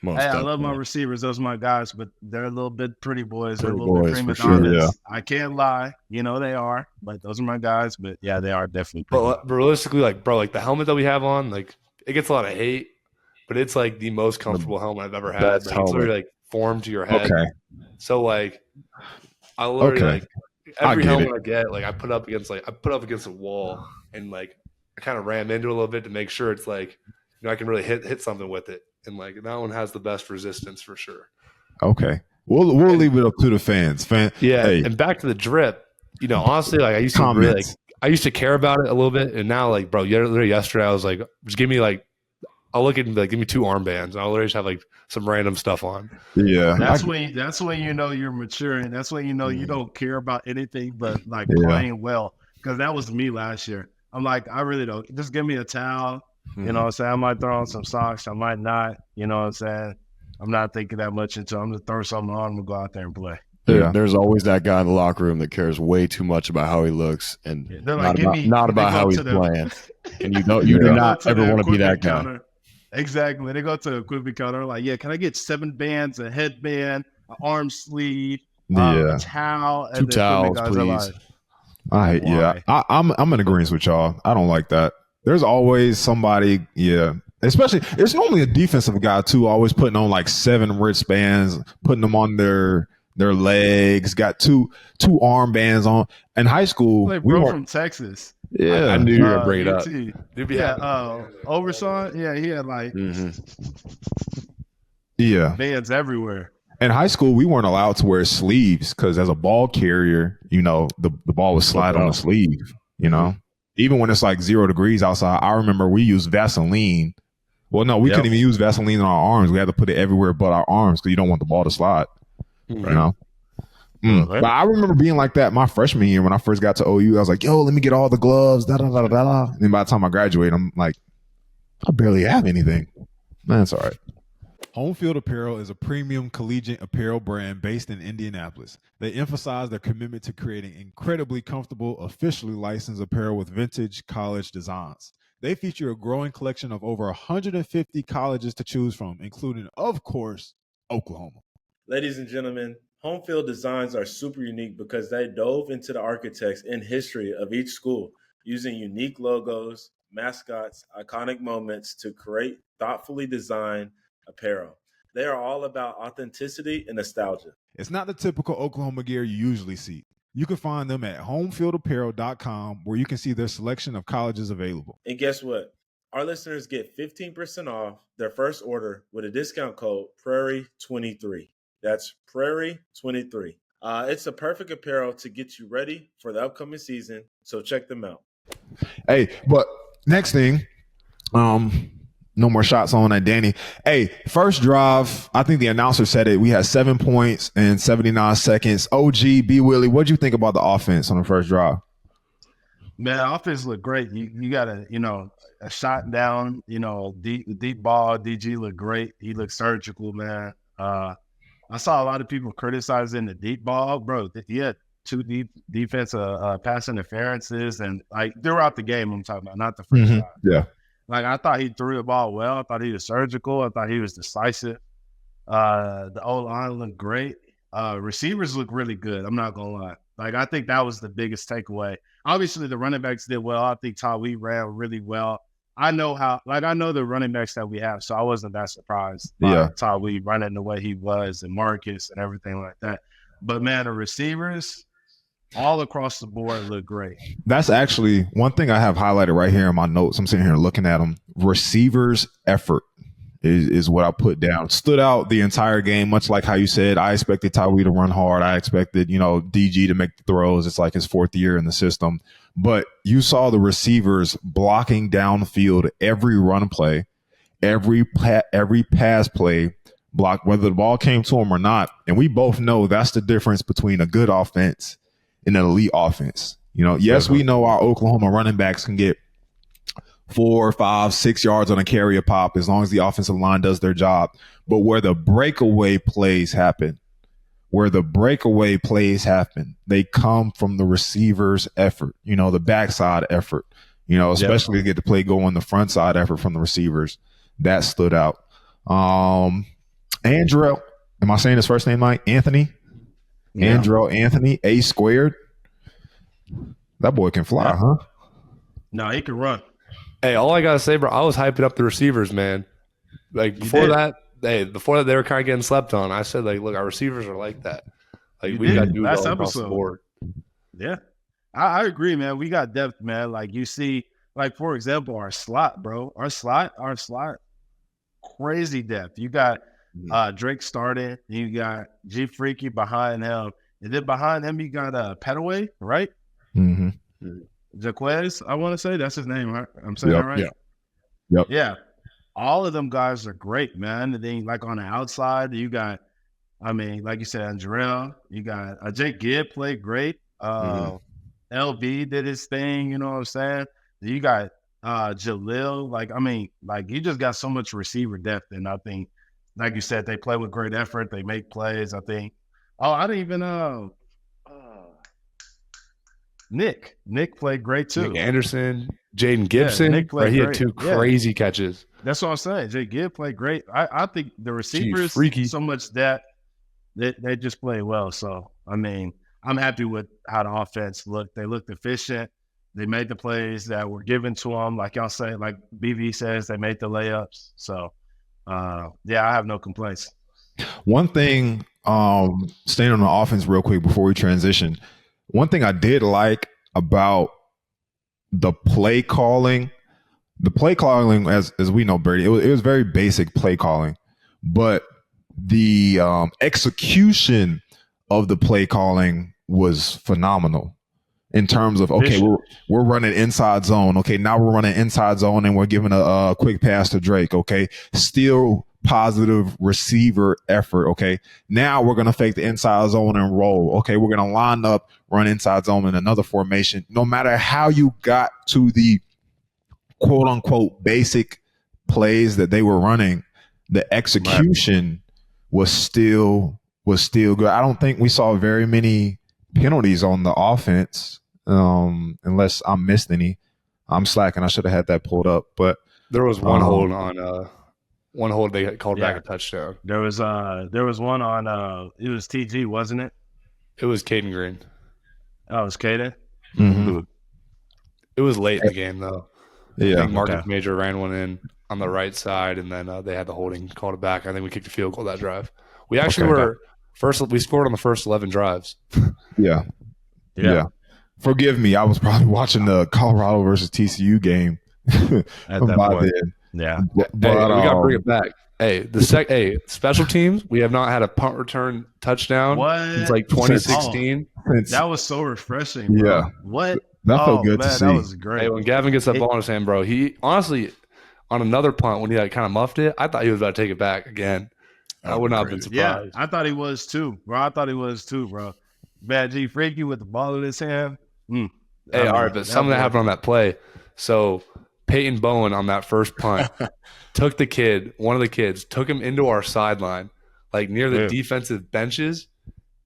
I love my receivers. Those are my guys, but they're a little bit pretty boys. They're a little bit prima donnas. I can't lie. You know they are, but those are my guys. But yeah, they are definitely pretty. But realistically, like bro, like the helmet that we have on, like it gets a lot of hate, but it's like the most comfortable helmet I've ever had. Like, it's literally like formed to your head. Okay. So like I literally like every helmet I get, like I put up against a wall and like I kind of ram into it a little bit to make sure it's like, you know, I can really hit something with it. And like that one has the best resistance for sure. Okay. We'll leave it up to the fans. Yeah. Hey. And back to the drip, you know, honestly, like I used to really, like, I used to care about it a little bit. And now like, bro, yesterday I was like, just give me like, I'll look at like, give me 2 armbands and I'll literally just have like some random stuff on. Yeah. That's when you know you're maturing. That's when you know you don't care about anything but like playing well. Because that was me last year. I'm like, I really don't. Just give me a towel. You know what I'm saying? I might throw on some socks. I might not. You know what I'm saying? I'm not thinking that much into it. I'm going to throw something on and go out there and play. There's always that guy in the locker room that cares way too much about how he looks and not about how he's playing. And you do not ever want to be that guy. Counter. Exactly. They go to the equipment counter like, yeah, can I get 7 bands, a headband, an arm sleeve, a towel, and 2 towels, please. I'm in agreement with y'all. I don't like that. There's always somebody, especially it's normally a defensive guy too, always putting on like 7 wristbands, putting them on their legs, got two armbands on. In high school, we were from Texas. Yeah, I knew you were gonna bring it up. Oversaw. Yeah, he had like bands everywhere. In high school, we weren't allowed to wear sleeves because as a ball carrier, you know, the ball would slide on the sleeve, you know. Even when it's like 0 degrees outside, I remember we used Vaseline. Well, no, we couldn't even use Vaseline on our arms. We had to put it everywhere but our arms because you don't want the ball to slide. You know? But I remember being like that my freshman year when I first got to OU. I was like, yo, let me get all the gloves, And then by the time I graduate, I'm like, I barely have anything. Man, it's all right. Home Field Apparel is a premium collegiate apparel brand based in Indianapolis. They emphasize their commitment to creating incredibly comfortable, officially licensed apparel with vintage college designs. They feature a growing collection of over 150 colleges to choose from, including, of course, Oklahoma. Ladies and gentlemen, Home Field designs are super unique because they dove into the architects and history of each school, using unique logos, mascots, iconic moments to create thoughtfully designed apparel. They are all about authenticity and nostalgia. It's not the typical Oklahoma gear you usually see. You can find them at homefieldapparel.com where you can see their selection of colleges available. And guess what? Our listeners get 15% off their first order with a discount code Prairie23. That's Prairie23. It's a perfect apparel to get you ready for the upcoming season, so check them out. Hey, but next thing, no more shots on that, Danny. Hey, first drive, I think the announcer said it. We had 7 points in 79 seconds. OG, B. Willie, what'd you think about the offense on the first drive? Man, offense looked great. You got a shot down, deep ball. DG looked great. He looked surgical, man. I saw a lot of people criticizing the deep ball. Bro, he had 2 defensive pass interferences and like throughout the game I'm talking about, not the first drive. Yeah. Like, I thought he threw the ball well. I thought he was surgical. I thought he was decisive. The O-line looked great. Receivers look really good. I'm not going to lie. Like, I think that was the biggest takeaway. Obviously, the running backs did well. I think Tawee ran really well. I know the running backs that we have, so I wasn't that surprised by Tawee running the way he was and Marcus and everything like that. But, man, the receivers, all across the board look great. That's actually one thing I have highlighted right here in my notes. I'm sitting here looking at them. Receivers' effort is what I put down. Stood out the entire game, much like how you said. I expected Tyree to run hard. I expected, DG to make the throws. It's like his 4th year in the system. But you saw the receivers blocking downfield every run play, every pass play, block, whether the ball came to him or not. And we both know that's the difference between a good offense and an elite offense. Yes, we know our Oklahoma running backs can get 4, 5, 6 yards on a carry a pop as long as the offensive line does their job. But where the breakaway plays happen, they come from the receiver's effort, the backside effort, especially to get the play going, the front side effort from the receivers. That stood out. Andrell, am I saying his first name right? Anthony? Yeah. Andrell Anthony, A squared. That boy can fly, huh? No, he can run. Hey, all I gotta say, bro, I was hyping up the receivers, man. Like before that, they were kind of getting slept on. I said, like, look, our receivers are like that. Like we got dudes all across the board. Yeah, I agree, man. We got depth, man. Like you see, like for example, our slot, bro. Our slot, crazy depth. You got Drake starting. You got G Freaky behind him, and then behind him you got Petaway, right? Mm-hmm. Jaquez, I want to say that's his name, right? I'm saying that right? Yeah. All of them guys are great, man. And then like on the outside, you got, like you said, Andrell. You got Jake Gibb played great. LB did his thing, you know what I'm saying? You got Jalil. You just got so much receiver depth. And I think, like you said, they play with great effort. They make plays, I think. Oh, I didn't even know. Nick played great too. Nick Anderson, Jaden Gibson, Nick played he great. had 2 crazy catches. That's what I'm saying. Jay Gibb played great. I think the receivers so much that they just play well. So I'm happy with how the offense looked. They looked efficient. They made the plays that were given to them. Like y'all say, like BV says, they made the layups. So I have no complaints. One thing, staying on the offense real quick before we transition. One thing I did like about the play calling, as we know, Brady, it was very basic play calling, but the execution of the play calling was phenomenal in terms of, okay, we're running inside zone. Okay, now we're running inside zone and we're giving a quick pass to Drake. Okay, still positive receiver effort. Okay, now we're going to fake the inside zone and roll. Okay, we're going to line up, run inside zone in another formation. No matter how you got to the quote unquote basic plays that they were running, the execution was still good. I don't think we saw very many penalties on the offense, unless I missed any. I'm slacking. I should have had that pulled up, but there was one hold on one hold they called back a touchdown. There was one on it was TG, wasn't it? It was Caden Green. Oh, it was Caden? Mm-hmm. It was late in the game though. Yeah. I think Marcus Major ran one in on the right side, and then they had the holding, called it back. I think we kicked a field goal that drive. We actually we scored on the first 11 drives. Yeah. Forgive me, I was probably watching the Colorado versus TCU game at that point. Then. Yeah, but we got to bring it back. Hey, special teams. We have not had a punt return touchdown since like 2016. That was so refreshing, bro. Yeah, what? That felt good to see. That was great. Hey, when Gavin gets that ball in his hand, bro, he honestly on another punt when he kind of muffed it, I thought he was about to take it back again. I would not have been surprised. Yeah, I thought he was too, bro. Bad G Freaky with the ball in his hand. All right, but something that happened on that play. So Peyton Bowen on that first punt took one of the kids, took him into our sideline, like near the defensive benches,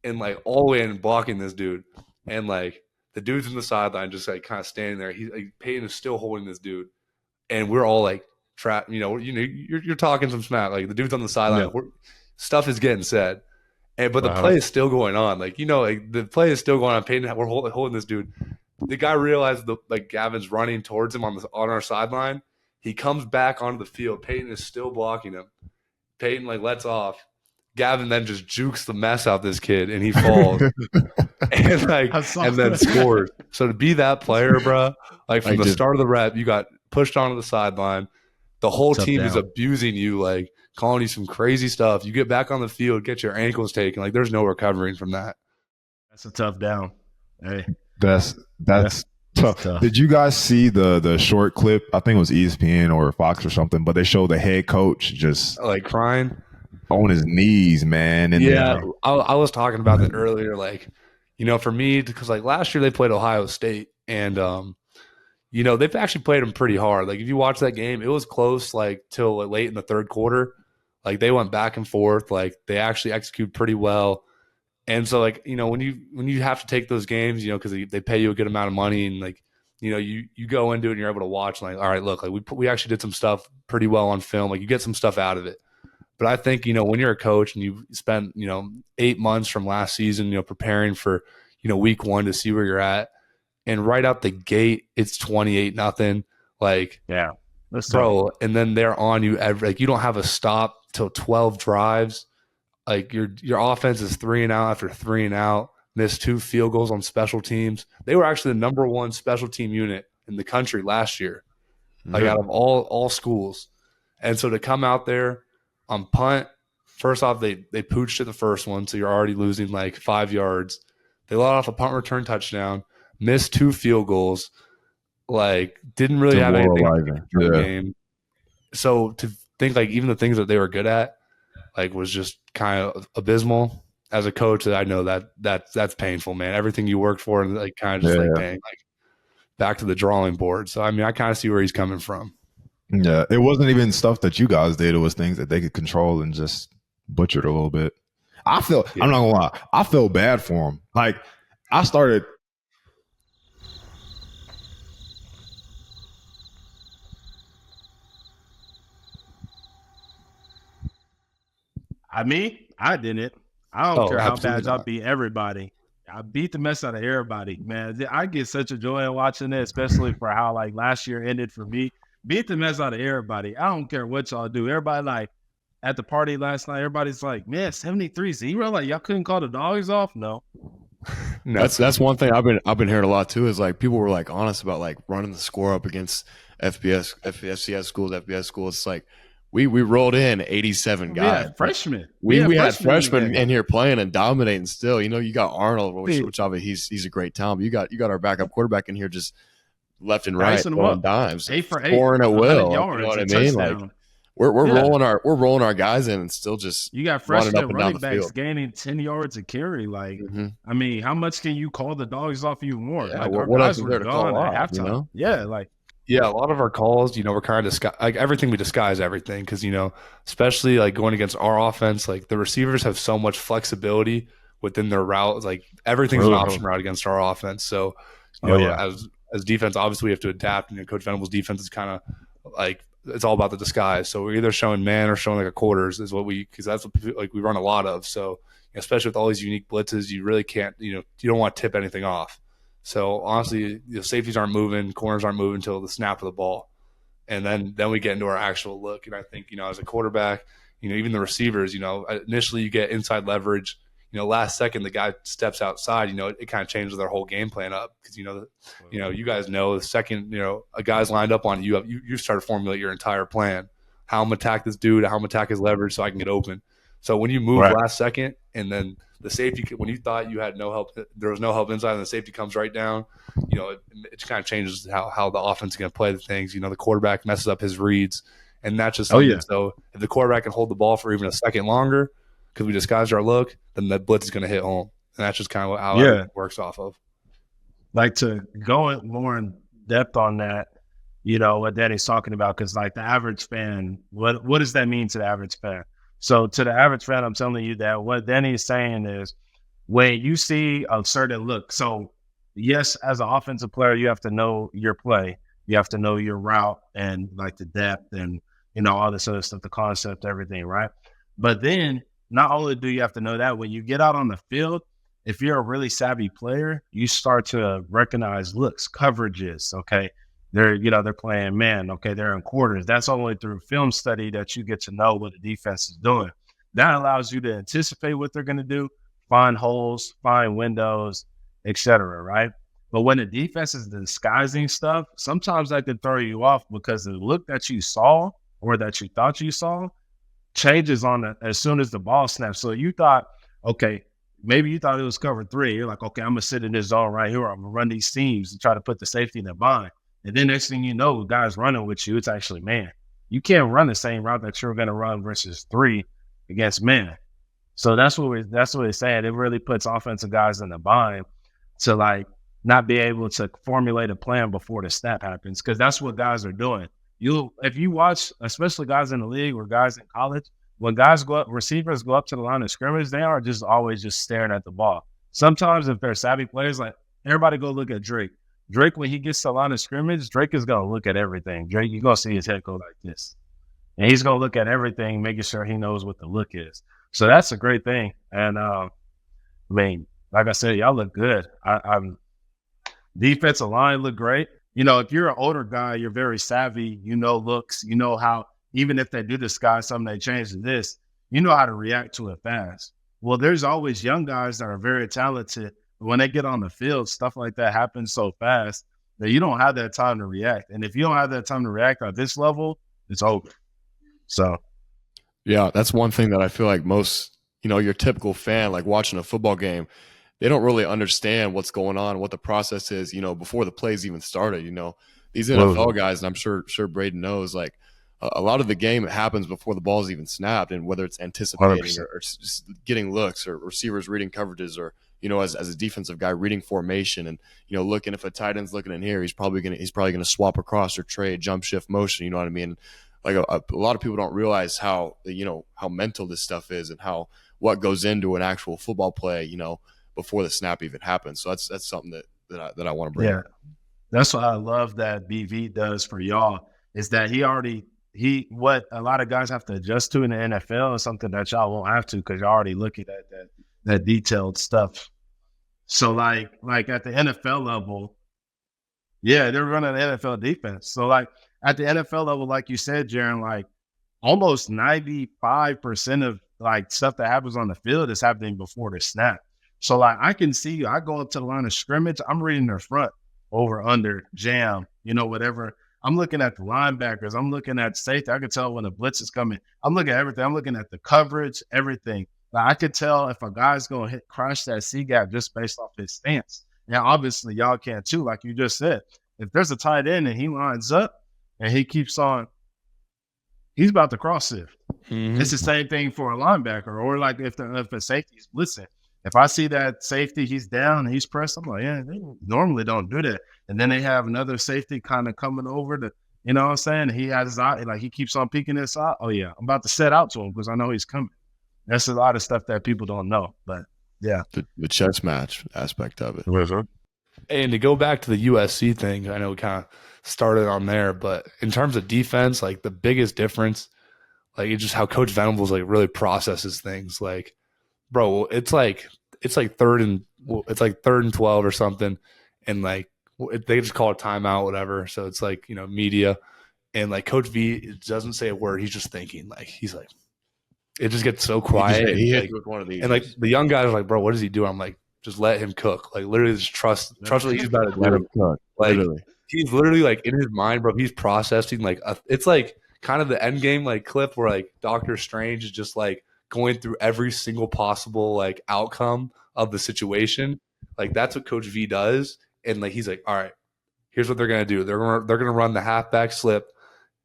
and like all the way in blocking this dude. And like the dude's in the sideline, just like kind of standing there. He's like, Peyton is still holding this dude, and we're all like trapped. You're talking some smack. Like the dude's on the sideline. Yeah. Stuff is getting said, but the play is still going on. Like the play is still going on. Peyton, we're holding this dude. The guy realized Gavin's running towards him on our sideline. He comes back onto the field. Peyton is still blocking him. Peyton lets off. Gavin then just jukes the mess out this kid, and he falls, and then scores. So to be that player, bro, like from the start of the rep, you got pushed onto the sideline. The whole team is abusing you, like calling you some crazy stuff. You get back on the field, get your ankles taken. Like there's no recovering from that. That's a tough down. Hey, that's tough. Did you guys see the short clip? I think it was ESPN or Fox or something, but they showed the head coach just like crying on his knees, man. And I was talking about that earlier. Like, you know, for me, because like last year they played Ohio State, and you know, they've actually played them pretty hard. Like if you watch that game, it was close, like till late in the third quarter. Like they went back and forth. Like they actually executed pretty well. And so, like, you know, when you have to take those games, you know, because they pay you a good amount of money, and like, you know, you go into it and you're able to watch, like, all right, look, like we actually did some stuff pretty well on film. Like you get some stuff out of it. But I think, you know, when you're a coach and you spend, you know, 8 months from last season, you know, preparing for, you know, week 1 to see where you're at, and right out the gate, it's 28-0. Like, yeah, bro, and then they're on you like you don't have a stop till 12 drives. Like your offense is 3 and out after 3 and out, missed 2 field goals on special teams. They were actually the number 1 special team unit in the country last year, like out of all schools. And so to come out there on punt, first off, they pooched at the first one, so you're already losing like 5 yards. They let off a punt return touchdown, missed 2 field goals, like didn't really have anything in the game. So to think like even the things that they were good at, like was just kind of abysmal. As a coach, I know that's painful, man. Everything you worked for, and like kind of just like dang, like back to the drawing board. So I mean, I kind of see where he's coming from. Yeah, it wasn't even stuff that you guys did. It was things that they could control and just butchered a little bit. I'm not gonna lie, I felt bad for him. Like I started. I didn't. I don't care how bad I beat everybody. I beat the mess out of everybody, man. I get such a joy in watching it, especially for how like last year ended for me. Beat the mess out of everybody. I don't care what y'all do. Everybody like at the party last night, everybody's like, man, 73-0. Like y'all couldn't call the dogs off? No. That's one thing I've been hearing a lot too, is like people were like honest about like running the score up against FCS schools, FBS schools. It's like we rolled in 87 guys. We had freshmen. We had freshmen in here playing and dominating still. You know, you got Arnold, which obviously he's a great talent. But you got our backup quarterback in here just left and right on dimes, 8 for 8, scoring at will. Yards, you know what I mean? Like we're rolling our guys in and still just you got freshman running backs gaining 10 yards a carry. Like I mean, how much can you call the dogs off you more? Yeah, like what else is there to call off, at halftime? You know? Yeah, like. Yeah, a lot of our calls, you know, we're kind of like everything we disguise everything because, you know, especially like going against our offense, like the receivers have so much flexibility within their routes. Like everything's an option route against our offense. So, you know, as defense, obviously we have to adapt. And Coach Venable's defense is kind of like it's all about the disguise. So we're either showing man or showing like a quarters is what because that's what like we run a lot of. So especially with all these unique blitzes, you really can't, you know, you don't want to tip anything off. So honestly, the safeties aren't moving, corners aren't moving until the snap of the ball, and then we get into our actual look. And I think, you know, as a quarterback, you know, even the receivers, you know, initially you get inside leverage. You know, last second the guy steps outside. You know, it kind of changes their whole game plan up because you know, you guys know the second a guy's lined up on you, you start to formulate your entire plan. How I'm gonna attack this dude, how I'm gonna attack his leverage so I can get open. So when you move last second and then the safety, when you thought you had no help, there was no help inside, and the safety comes right down. You know, it just kind of changes how the offense is going to play the things. You know, the quarterback messes up his reads, and that's just something. So if the quarterback can hold the ball for even a second longer because we disguised our look, then the blitz is going to hit home, and that's just kind of how it works off of. Like to go more in depth on that, you know, what Danny's talking about, because like the average fan, what does that mean to the average fan? So to the average fan, I'm telling you that what Danny is saying is when you see a certain look. So yes, as an offensive player, you have to know your play. You have to know your route and like the depth and, you know, all this other stuff, the concept, everything, right? But then not only do you have to know that, when you get out on the field, if you're a really savvy player, you start to recognize looks, coverages, okay? They're playing man. Okay, they're in quarters. That's only through film study that you get to know what the defense is doing. That allows you to anticipate what they're going to do, find holes, find windows, etc. Right? But when the defense is disguising stuff, sometimes that can throw you off because the look that you saw or that you thought you saw changes as soon as the ball snaps. So you thought, okay, maybe you thought it was cover 3. You're like, okay, I'm gonna sit in this zone right here. I'm gonna run these seams and try to put the safety in the bind. And then next thing you know, the guy's running with you. It's actually man. You can't run the same route that you're gonna run versus 3 against man. So that's what it's saying. It really puts offensive guys in the bind to like not be able to formulate a plan before the snap happens, because that's what guys are doing. If you watch, especially guys in the league or guys in college, when guys go up, receivers go up to the line of scrimmage, they are just always just staring at the ball. Sometimes if they're savvy players, like everybody go look at Drake. Drake, when he gets to the line of scrimmage, Drake is going to look at everything. Drake, you're going to see his head go like this. And he's going to look at everything, making sure he knows what the look is. So that's a great thing. And, I mean, like I said, y'all look good. I'm defensive line look great. You know, if you're an older guy, you're very savvy. You know looks. You know how, even if they do disguise something, they change to this. You know how to react to it fast. Well, there's always young guys that are very talented. When they get on the field, stuff like that happens so fast that you don't have that time to react. And if you don't have that time to react at this level, it's over. So, yeah, that's one thing that I feel like most, your typical fan, like watching a football game, they don't really understand what's going on, what the process is, before the plays even started. These NFL guys, and I'm sure Brayden knows, like a lot of the game happens before the ball is even snapped, and whether it's anticipating or just getting looks, or receivers reading coverages, or as a defensive guy reading formation, and looking, if a tight end's looking in here, he's probably gonna swap across or trade, jump shift motion. You know what I mean? Like a lot of people don't realize how mental this stuff is, and what goes into an actual football play, before the snap even happens. So that's something that I want to bring up. That's what I love that BV does for y'all, is that what a lot of guys have to adjust to in the NFL is something that y'all won't have to, because y'all already looking at that detailed stuff. So like at the NFL level, yeah, they're running an NFL defense. So like at the NFL level, like you said, Jaren, like almost 95% of like stuff that happens on the field is happening before the snap. So like I can see, I go up to the line of scrimmage, I'm reading their front, over, under, jam, whatever. I'm looking at the linebackers. I'm looking at safety. I can tell when a blitz is coming. I'm looking at everything. I'm looking at the coverage, everything. Like I could tell if a guy's going to crash that C gap just based off his stance. Now, obviously, y'all can too, like you just said. If there's a tight end and he lines up and he keeps on, he's about to cross sift. Mm-hmm. It's the same thing for a linebacker, or like if a safety's blitzing. If I see that safety, he's down and he's pressed, I'm like, yeah, they normally don't do that. And then they have another safety kind of coming over to, you know what I'm saying? He has his eye, like he keeps on peeking his eye. Oh, yeah, I'm about to set out to him because I know he's coming. That's a lot of stuff that people don't know. But, yeah. The chess match aspect of it. And to go back to the USC thing, I know we kind of started on there, but in terms of defense, like the biggest difference, like it's just how Coach Venables like really processes things. Like, bro, it's like third and 12 or something, and like they just call it timeout, whatever. So it's like media, and like Coach V doesn't say a word. He's just thinking. Like he's like, it just gets so quiet. He hits with one of these, and like the young guys are like, bro, what is he doing? I'm like, just let him cook. Like literally, just trust what he's about to do. Let him cook. Like he's literally like in his mind, bro. He's processing like it's like kind of the end game like clip where like Doctor Strange is just like going through every single possible like outcome of the situation. Like that's what Coach V does. And like he's like, all right, here's what they're gonna do. They're gonna run the halfback slip.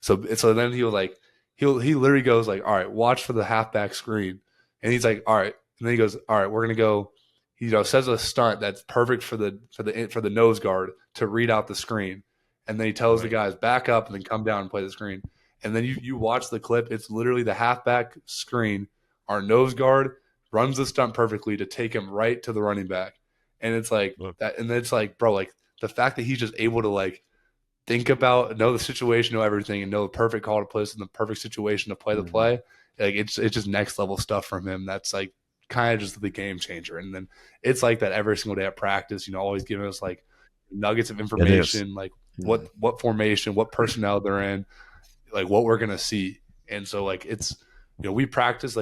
So then he literally goes like, all right, watch for the halfback screen. And he's like, all right. And then he goes, all right, we're gonna go. He says a stunt that's perfect for the nose guard to read out the screen. And then he tells the guys back up and then come down and play the screen. And then you watch the clip. It's literally the halfback screen. Our nose guard runs the stunt perfectly to take him right to the running back. And it's like that. And it's like, bro, like the fact that he's just able to like think about, know the situation, know everything, and know the perfect call to place in the perfect situation to play the play. Like it's just next level stuff from him. That's like kind of just the game changer. And then it's like that every single day at practice, always giving us like nuggets of information, like what formation, what personnel they're in, like what we're going to see. And so like it's we practice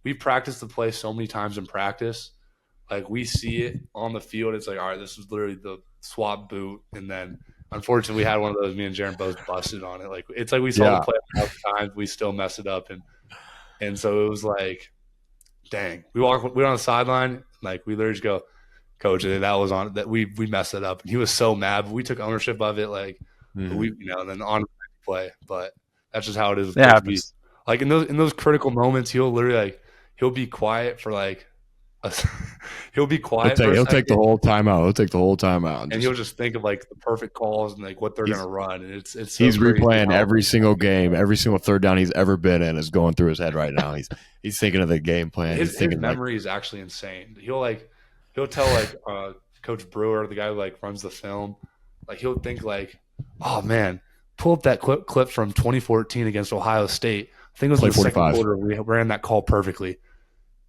we practice the play so many times in practice. Like we see it on the field. It's like, all right, this is literally the swap boot. And then unfortunately we had one of those, me and Jaren both busted on it. Like it's like we saw the play a couple times, we still mess it up. And so it was like, dang, we're on the sideline. Like we literally just go, coach, that was on that. We messed it up. And he was so mad, but we took ownership of it. Like and then on the play, but that's just how it is. Yeah, like in those critical moments, he'll literally he'll be quiet for he'll be quiet. He'll take the whole timeout. He'll take the whole timeout, and he'll just think of like the perfect calls and like what they're gonna run. And it's so he's replaying every single game, every single third down he's ever been in is going through his head right now. He's thinking of the game plan. His memory is actually insane. He'll tell Coach Brewer, the guy who runs the film, he'll think oh man, pull up that clip from 2014 against Ohio State. I think it was in the 45. second quarter. We ran that call perfectly.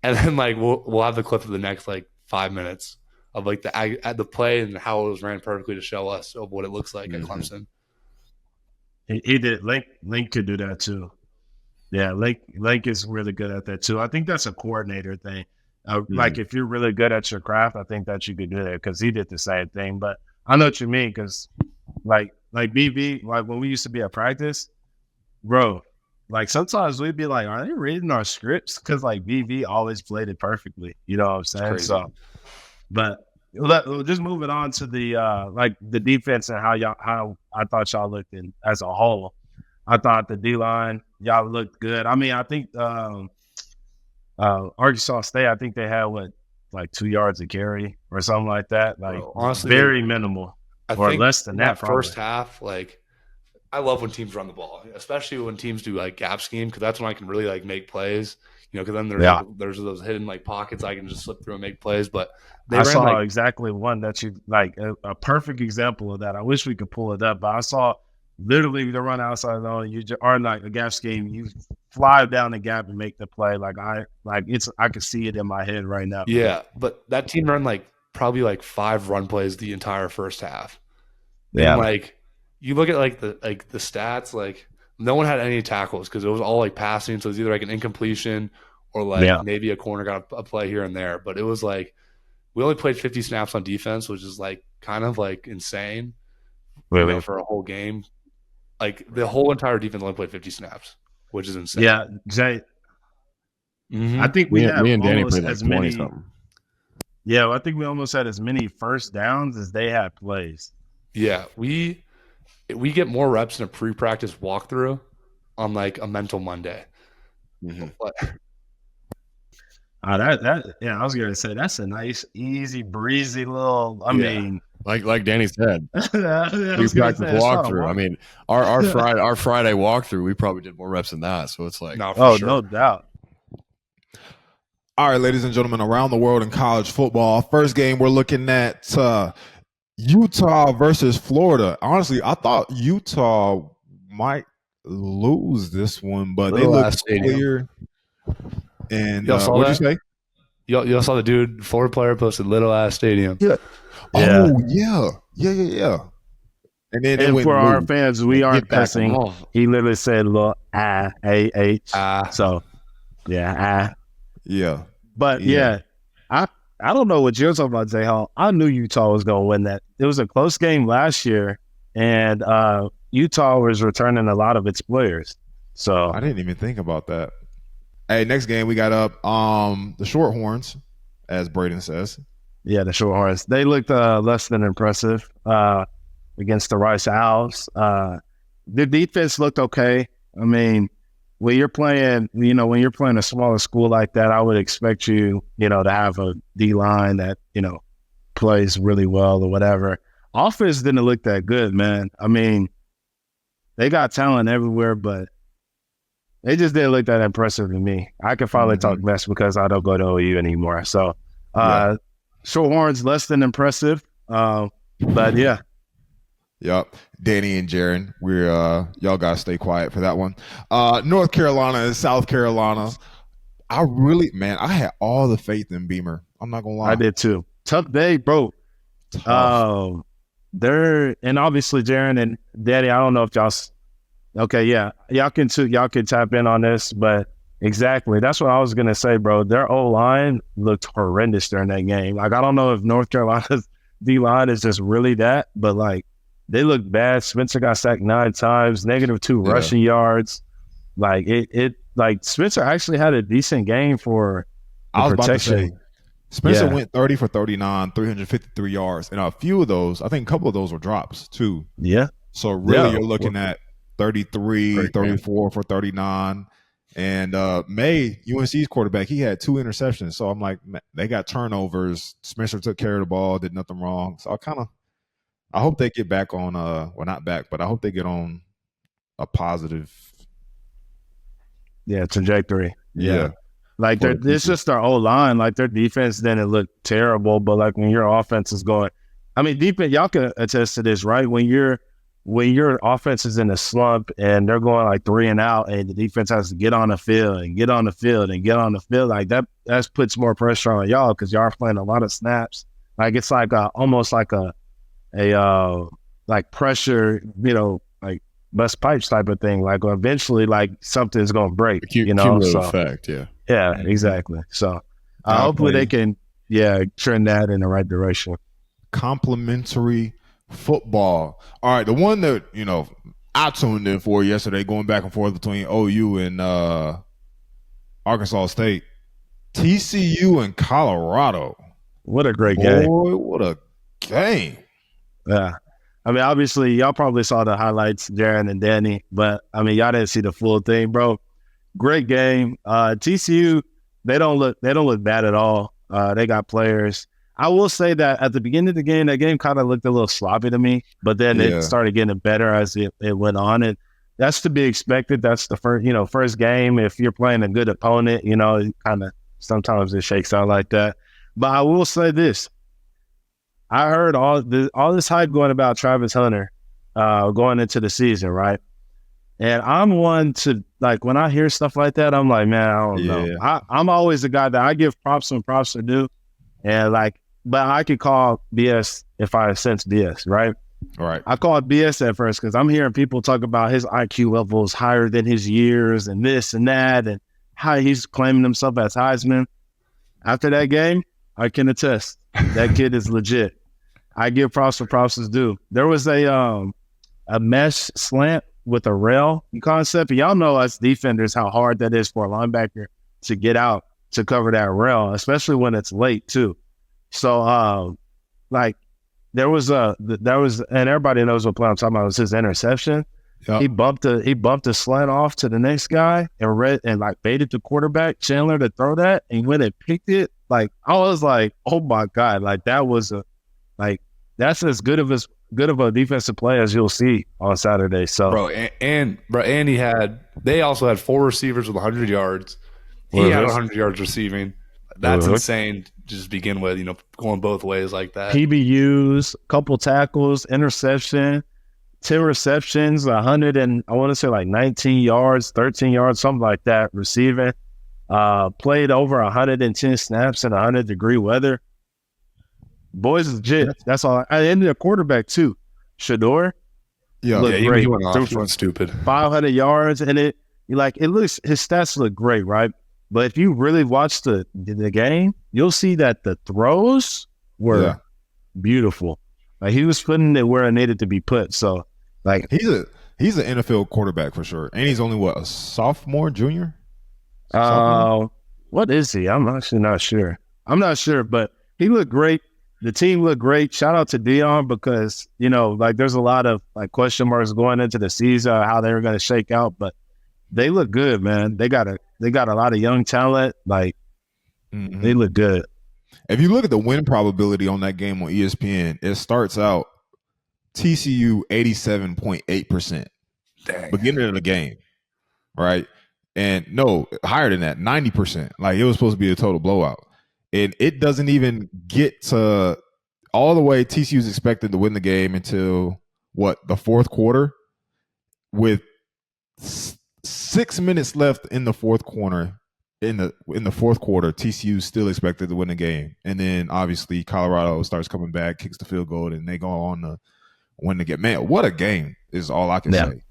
And then we'll have the clip of the next 5 minutes of the play and how it was ran perfectly to show us of what it looks like at Clemson. He did. Link could do that too. Yeah, Link is really good at that too. I think that's a coordinator thing. If you're really good at your craft, I think that you could do that because he did the same thing. But I know what you mean because like BB, when we used to be at practice, bro. Sometimes we'd be like, are they reading our scripts? Because BV always played it perfectly. You know what I'm saying? So, but just moving on to the defense and how I thought y'all looked in as a whole. I thought the D line y'all looked good. I mean, I think Arkansas State. I think they had 2 yards of carry or something like that. Honestly, very minimal or less than that. First half, I love when teams run the ball, especially when teams do gap scheme because that's when I can really make plays. Because then there's those hidden pockets I can just slip through and make plays. But I saw exactly one that you a perfect example of that. I wish we could pull it up, but I saw literally the run outside zone. You just, or a gap scheme. You fly down the gap and make the play. I can see it in my head right now. Yeah, but that team ran probably 5 run plays the entire first half. Yeah, and, you look at the stats, no one had any tackles because it was all passing. So it was either an incompletion or maybe a corner got a play here and there. But it was we only played 50 snaps on defense, which is kind of insane. Really? For a whole game. The whole entire defense only played 50 snaps, which is insane. Yeah, Jay. I think me and Danny played as many. Something. Yeah, I think we almost had as many first downs as they had plays. Yeah, we get more reps in a pre-practice walkthrough on a mental Monday. I was gonna say that's a nice, easy, breezy little. I mean, like Danny said, we practice walkthrough. I mean, our Friday walkthrough, we probably did more reps than that. So it's sure. No doubt. All right, ladies and gentlemen, around the world in college football, first game we're looking at. Utah versus Florida. Honestly, I thought Utah might lose this one, but they look clear. And what'd you say? Y'all saw the dude, Florida player posted little ass stadium. Yeah. Oh yeah. And then for our fans, we aren't cussing. He literally said little A-H. So yeah. But yeah. I don't know what you're talking about, Jay Hall. I knew Utah was going to win that. It was a close game last year, and Utah was returning a lot of its players. So I didn't even think about that. Hey, next game we got up the Shorthorns, as Brayden says. Yeah, the Shorthorns. They looked less than impressive against the Rice Owls. The defense looked okay. I mean, when you're playing a smaller school like that, I would expect you to have a D line that, plays really well or whatever. Offense didn't look that good, man. I mean, they got talent everywhere, but they just didn't look that impressive to me. I can finally talk less because I don't go to OU anymore. So, Shorthorns less than impressive, but yeah. Yep. Danny and Jaren, we're y'all gotta stay quiet for that one. North Carolina and South Carolina. I had all the faith in Beamer. I'm not gonna lie. I did too. Tough day, bro. And obviously Jaren and Daddy, I don't know if y'all Okay, yeah, y'all can tap in on this, but exactly, that's what I was gonna say, bro. Their O line looked horrendous during that game. Like, I don't know if North Carolina's D line is just really that, but like they looked bad. Spencer got sacked 9 times, -2 rushing yards. Like like Spencer actually had a decent game for the I was protection. about to say, Spencer went 30 for 39, 353 yards, and a few of those, I think a couple of those were drops too. Yeah. So really, you're looking at 33, 34 for 39. And May, UNC's quarterback, he had 2 interceptions. So I'm like, man, they got turnovers. Spencer took care of the ball, did nothing wrong. So I hope they get back on well, not back, but I hope they get on a positive trajectory. Yeah. Like it's just their O line. Like their defense didn't look terrible, but like when your offense is going, I mean, defense, y'all can attest to this, right? When your offense is in a slump and they're going like 3 and out, and the defense has to get on the field and get on the field and get on the field, like that puts more pressure on y'all because y'all are playing a lot of snaps. Like it's like almost like a like pressure, like bust pipes type of thing. Like eventually, like something's gonna break. Cumulative effect, yeah. Yeah, exactly. So hopefully they can, trend that in the right direction. Complementary football. All right, the one that I tuned in for yesterday, going back and forth between OU and Arkansas State, TCU and Colorado. What a great game! Boy, what a game! Yeah, I mean, obviously y'all probably saw the highlights, Jaren and Danny, but I mean, y'all didn't see the full thing, bro. Great game. TCU, they don't look bad at all. They got players. I will say that at the beginning of the game, that game kind of looked a little sloppy to me, but then it started getting better as it went on. And that's to be expected. That's the first game. If you're playing a good opponent, kind of sometimes it shakes out like that. But I will say this. I heard all this hype going about Travis Hunter going into the season, right? And I'm one to, like, when I hear stuff like that, I'm like, man, I don't know. I'm always the guy that I give props when props are due. And but I could call BS if I sense BS, right? Right. I call it BS at first because I'm hearing people talk about his IQ levels higher than his years and this and that and how he's claiming himself as Heisman. After that game, I can attest that kid is legit. I give props for props is due. There was a mesh slant with a rail concept. And y'all know us defenders how hard that is for a linebacker to get out to cover that rail, especially when it's late too. So there was and everybody knows what play I'm talking about. It was his interception. Yep. He bumped the slant off to the next guy and baited the quarterback Chandler to throw that, and when it picked it, like I was like, oh my God, like that was that's as good of a defensive play as you'll see on Saturday. So they also had 4 receivers with 100 yards. He had 100 yards receiving. That's insane to just begin with, going both ways like that. PBUs, couple tackles, interception, 10 receptions, 100 and I want to say 19 yards, 13 yards, something like that, receiving. Played over 110 snaps in 100-degree weather. Boys is legit. That's all. And the quarterback too, Shador. Looked great. He went off. He went stupid. 500 yards, and it looks. His stats look great, right? But if you really watch the game, you'll see that the throws were beautiful. Like he was putting it where it needed to be put. So, he's an NFL quarterback for sure, and he's only a sophomore, junior. What is he? I'm actually not sure. I'm not sure, but he looked great. The team looked great. Shout out to Dion because, there's a lot of question marks going into the season, how they were going to shake out, but they look good, man. They got a lot of young talent. They look good. If you look at the win probability on that game on ESPN, it starts out TCU 87.8%. Beginning of the game, right? And no, higher than that, 90%. It was supposed to be a total blowout. And it doesn't even get to all the way. TCU's expected to win the game until the fourth quarter, with 6 minutes left in the fourth quarter. In the fourth quarter, TCU still expected to win the game, and then obviously Colorado starts coming back, kicks the field goal, and they go on to win the game. Man, what a game is all I can say.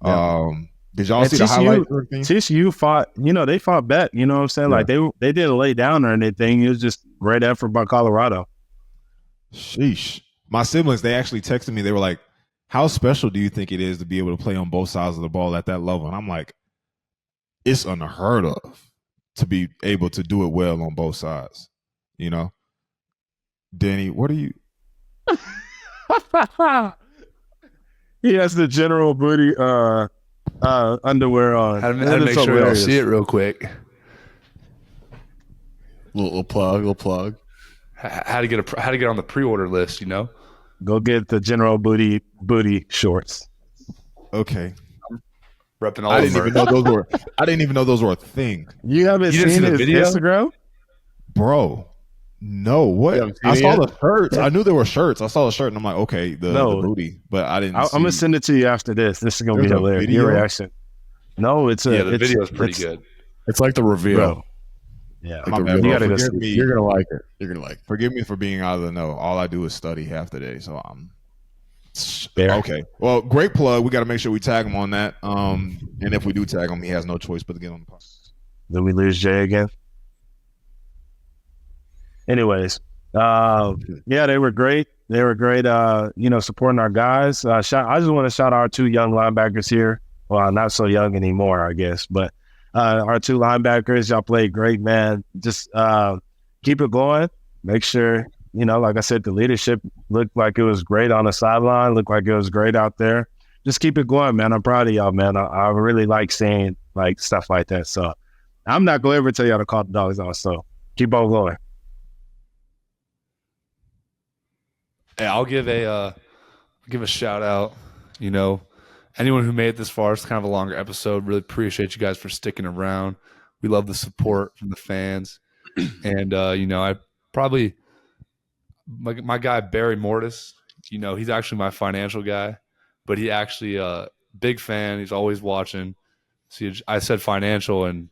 Yeah. Did y'all And see the highlight? TCU fought, they fought back. You know what I'm saying? Yeah. Like they didn't lay down or anything. It was just great effort by Colorado. Sheesh. My siblings, they actually texted me. They were like, how special do you think it is to be able to play on both sides of the ball at that level? And I'm like, it's unheard of to be able to do it well on both sides. You know? Danny, what are you? He has the General Booty underwear on. Had to make sure y'all see it real quick. Little plug. How to get on the pre-order list, you know? Go get the General Booty shorts. Okay. Repping all I the didn't even know those were. I didn't even know those were a thing, You haven't didn't see seen the his video? Instagram? bro. No, what? haven't seen I it saw yet? the shirts. I knew there were shirts. I saw the shirt, and I'm like, okay, the No. booty, but I didn't. I'm see. gonna send it to you after this. This is gonna be There's a hilarious. video? Your reaction. No, it's the video is pretty good. It's like the reveal. Bro. Yeah, My like bad, you bro. gotta go Forgive see. me. You're gonna like it. You're gonna like it. Forgive me for being out of the know. All I do is study half the day, so I'm. Fair. Okay. Well, great plug. We got to make sure we tag him on that. And if we do tag him, he has no choice but to get on the podcast. Did we lose Jay again? Anyways, yeah, they were great. They were great, supporting our guys. I just want to shout out our two young linebackers here. Well, not so young anymore, I guess. But our two linebackers, y'all played great, man. Just keep it going. Make sure, like I said, the leadership looked like it was great on the sideline, looked like it was great out there. Just keep it going, man. I'm proud of y'all, man. I really like seeing like stuff like that. So I'm not going to ever tell y'all to call the dogs out. So keep on going. Hey, I'll give a shout out. Anyone who made it this far, it's kind of a longer episode. Really appreciate you guys for sticking around. We love the support from the fans, and I probably my guy Barry Mortis. He's actually my financial guy, but he actually big fan. He's always watching. See, I said financial, and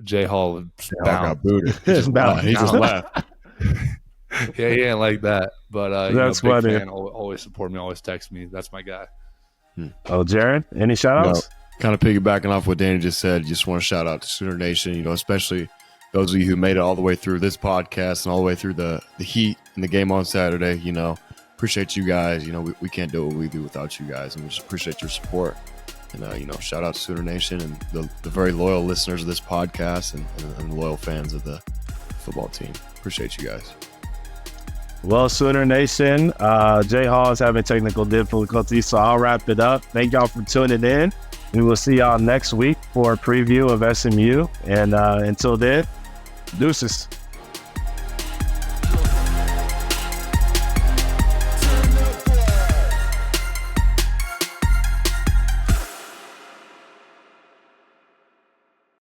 Jay Hall got booted. He just laughed. Yeah, he ain't like that. But That's big funny. fan, always support me, always text me. That's my guy. Oh, Jaren, any shout outs? Kind of piggybacking off what Danny just said, just want to shout out to Sooner Nation, especially those of you who made it all the way through this podcast and all the way through the heat and the game on Saturday. Appreciate you guys. We can't do what we do without you guys, and we just appreciate your support. And, shout out to Sooner Nation and the very loyal listeners of this podcast and loyal fans of the football team. Appreciate you guys. Well, Sooner Nation, Jay Hall is having technical difficulties, so I'll wrap it up. Thank y'all for tuning in. We will see y'all next week for a preview of SMU. And until then, deuces.